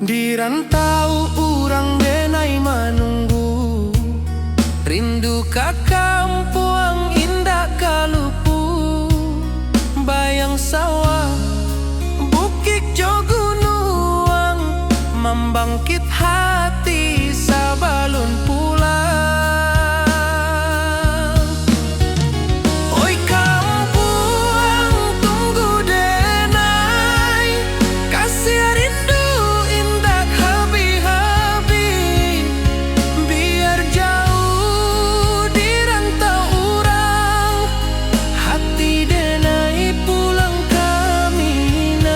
Di rantau orang denai menunggu, rindu ka kampung indah kalupu. Bayang sawah, bukit jo gunung, membangkit hati sabalun pulang. Oi kampung tunggu denai, kasih rindu indah habi-habi. Biar jauh di rantau orang, hati denai pulang ke Minang.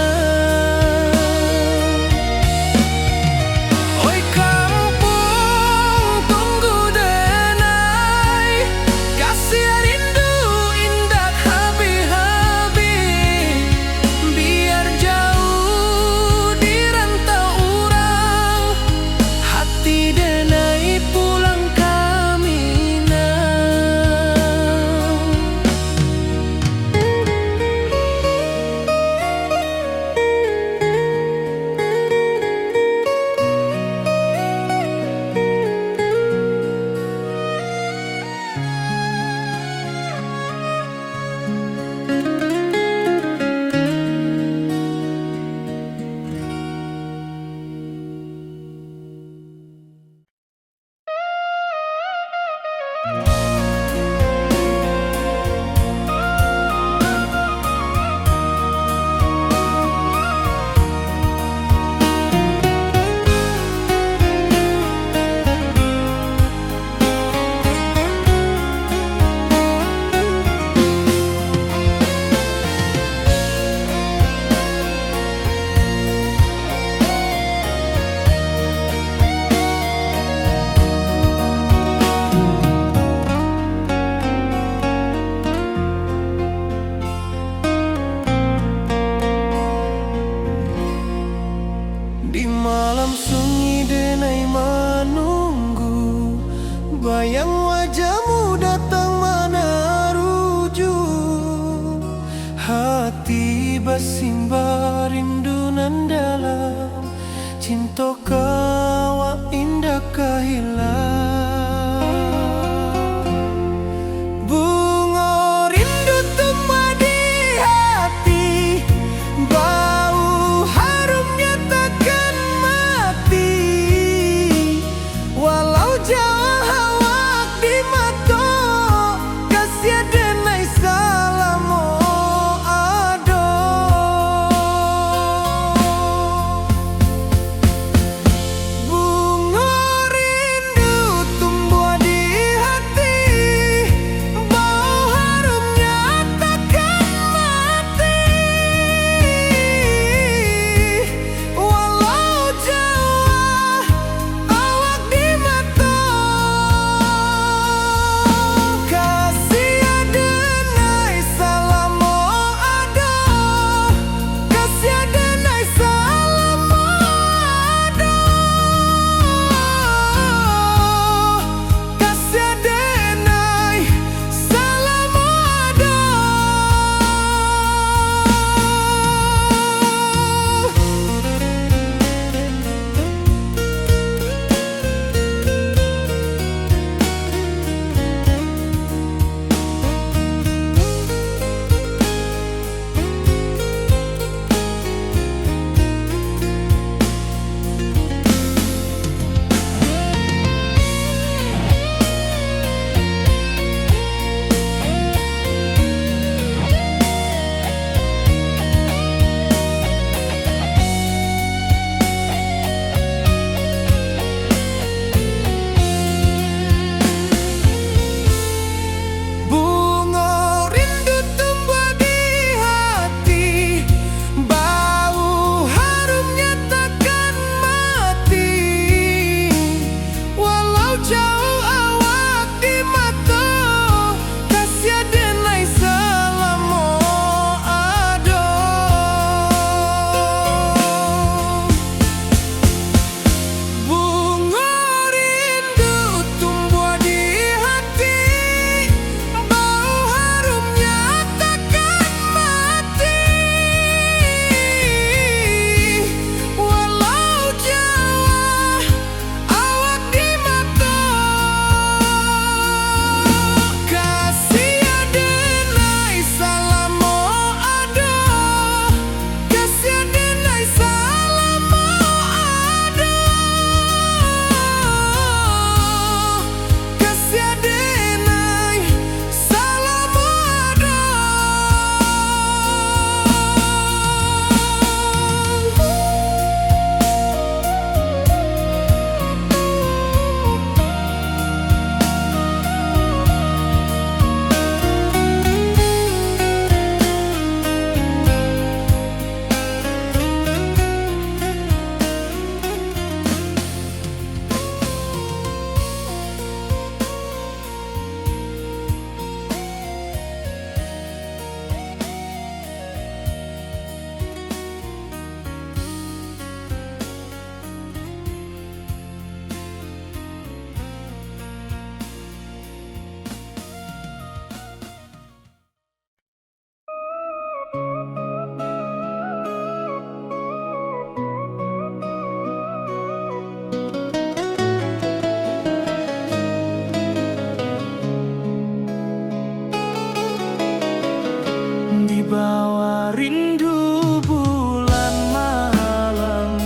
bawa rindu bulan malam.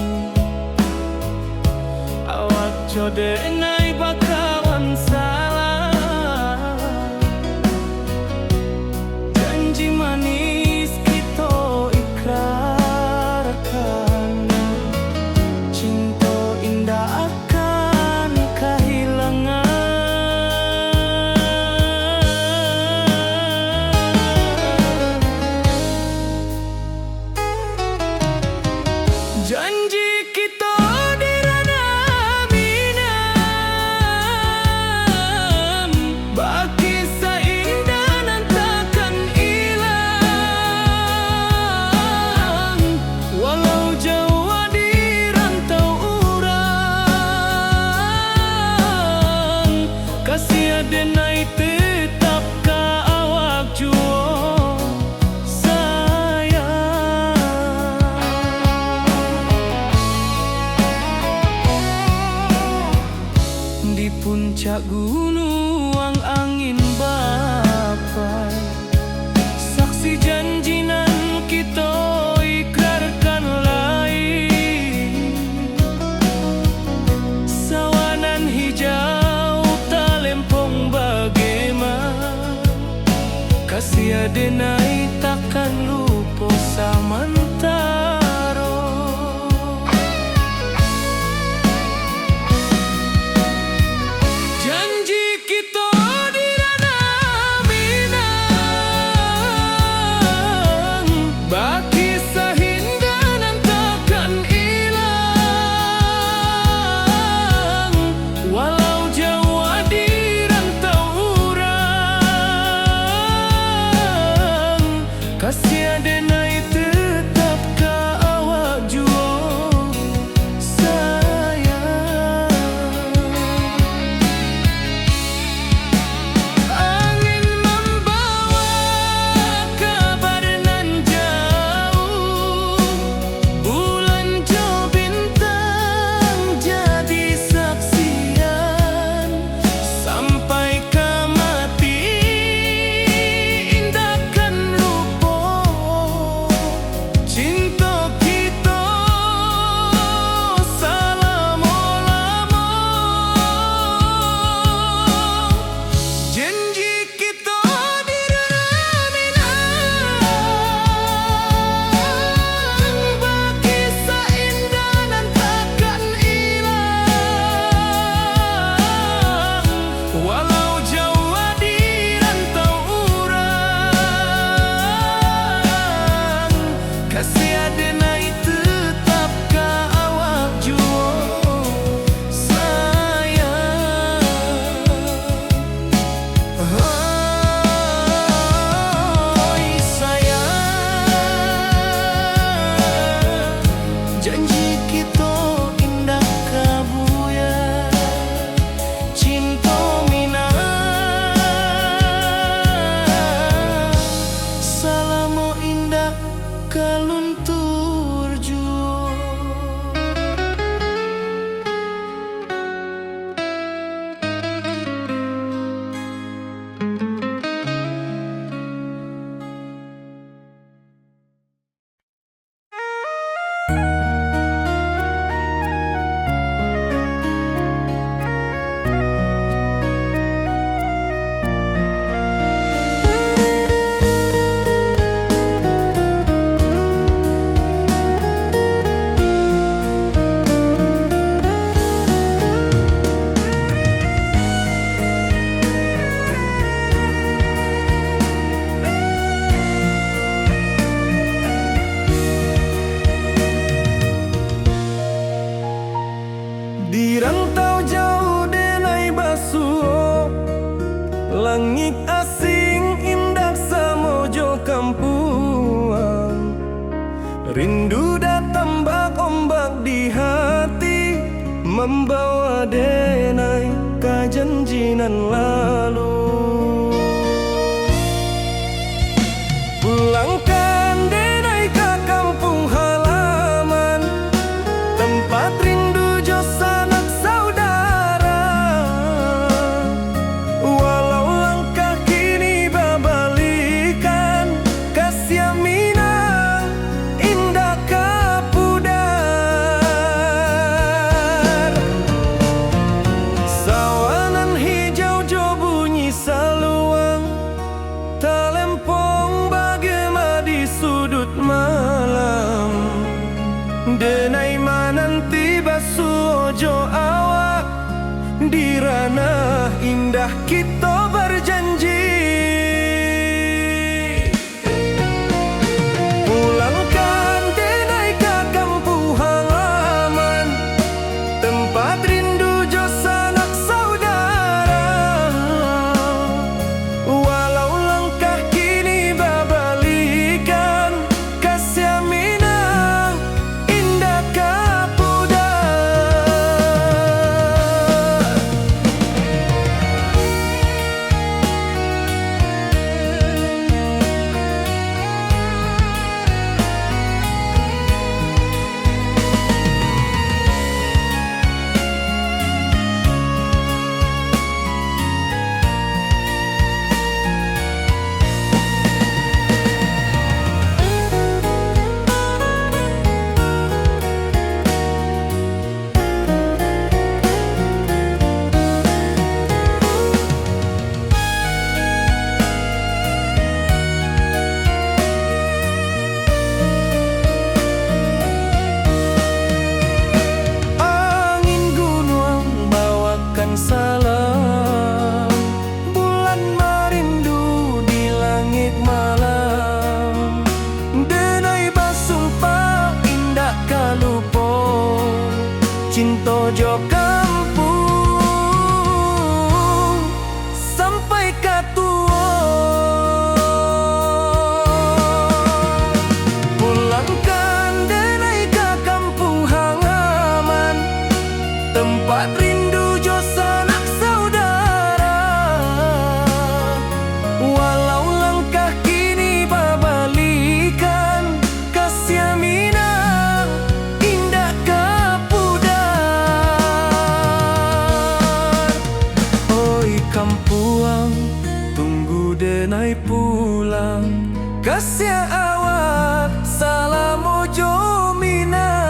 Awak jodenai bakawan salah, janji manis kita ikrarkan, cinta indah akan kehilangan. Janji kita di ranah Minang, bagi seindah nan takkan hilang. Walau jauh di rantau urang, kasih adenai tetap ka awak juo sayang. Di puncak gunung angin bapai, saksi janji nan kita ikrarkan lain. Sawanan hijau talempong bagaimana, kasih adenai takkan lupa samantara. Janji kita di ranah Minang, bagi sahinda nan takkan hilang. Walau jauh di rantau urang, kasih adenai tetap ka awak juo sayang. Angin membawa kabar nan jauh, bulan jo bintang jadi saksian. Sampai ke mati indahkan lupa, cinta kita selama-lama. Janji kita di ranah Minang, bagi seindah nan takkan hilang. Walau jauh di rantau urang, kasih adenai tetap ka awak juo sayang. Oi sayang, janji kita indah kabuya, cinta Minang salamo indah kaluntur juo. Di rantau jauh denai basuh, langit asing indah samojo kampuang. Rindu datang bak ombak di hati, membawa denai ka janjinan lalu. Pulangkan denai ka kampung halaman, tempat rindu jo sanak saudara. Walau langkah kini babalikan, kasih pulang. Kasih awak salam ojo minang.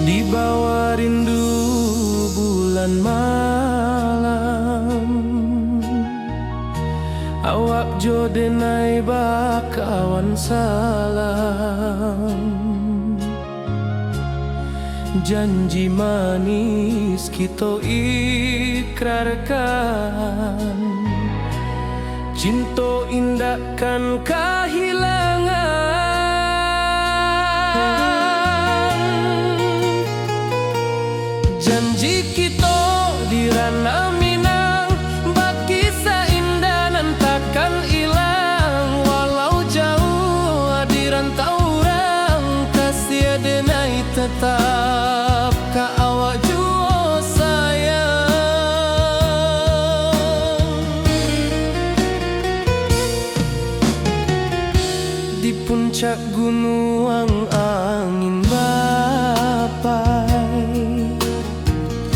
Di bawah rindu bulan malam, awak jo denai bakawan salam. Janji manis kita ikrarkan, cinta indahkan kehilangan. Janji kita di ranah Minang, bakisah indah nan takkan hilang. Walau jauh di rantau orang, kasih denai tetap ka awak jua sayang. Di puncak gunung angin bapai,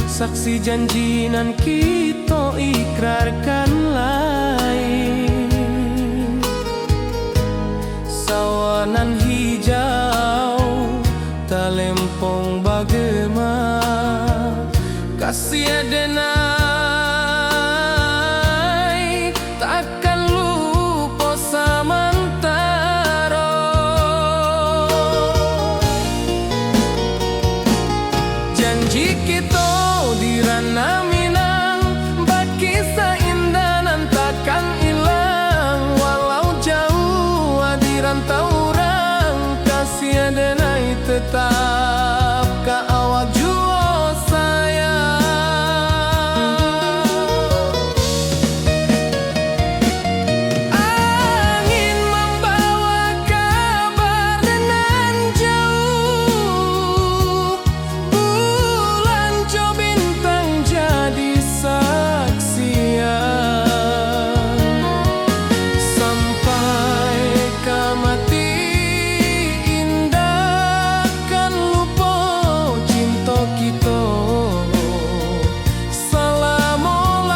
saksi janji nan kita ikrarkan lain. Sawanan hijau talempong bagema, kasih denai takkan lupa samantara. Janji kita di ranah Minang, bakisah indah nan takkan hilang. Walau jauh di rantau orang, kasih denai tetap ka awak jua sayang. Angin membawa kabar nan jauh, bulan jo bintang jadi saksian. Sampai ke mati indah kan lupa cinta kita selama-lama.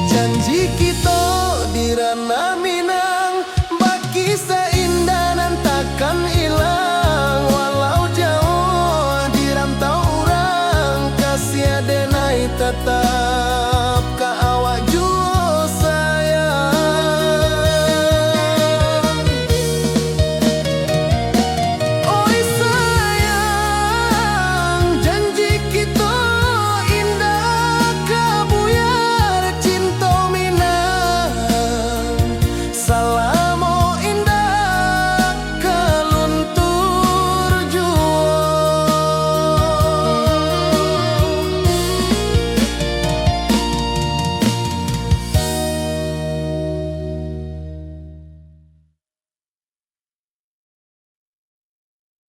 Janji kita di ranah Minang, bakisah indah nan takkan hilang. Walau jauh di rantau orang, kasih denai tetap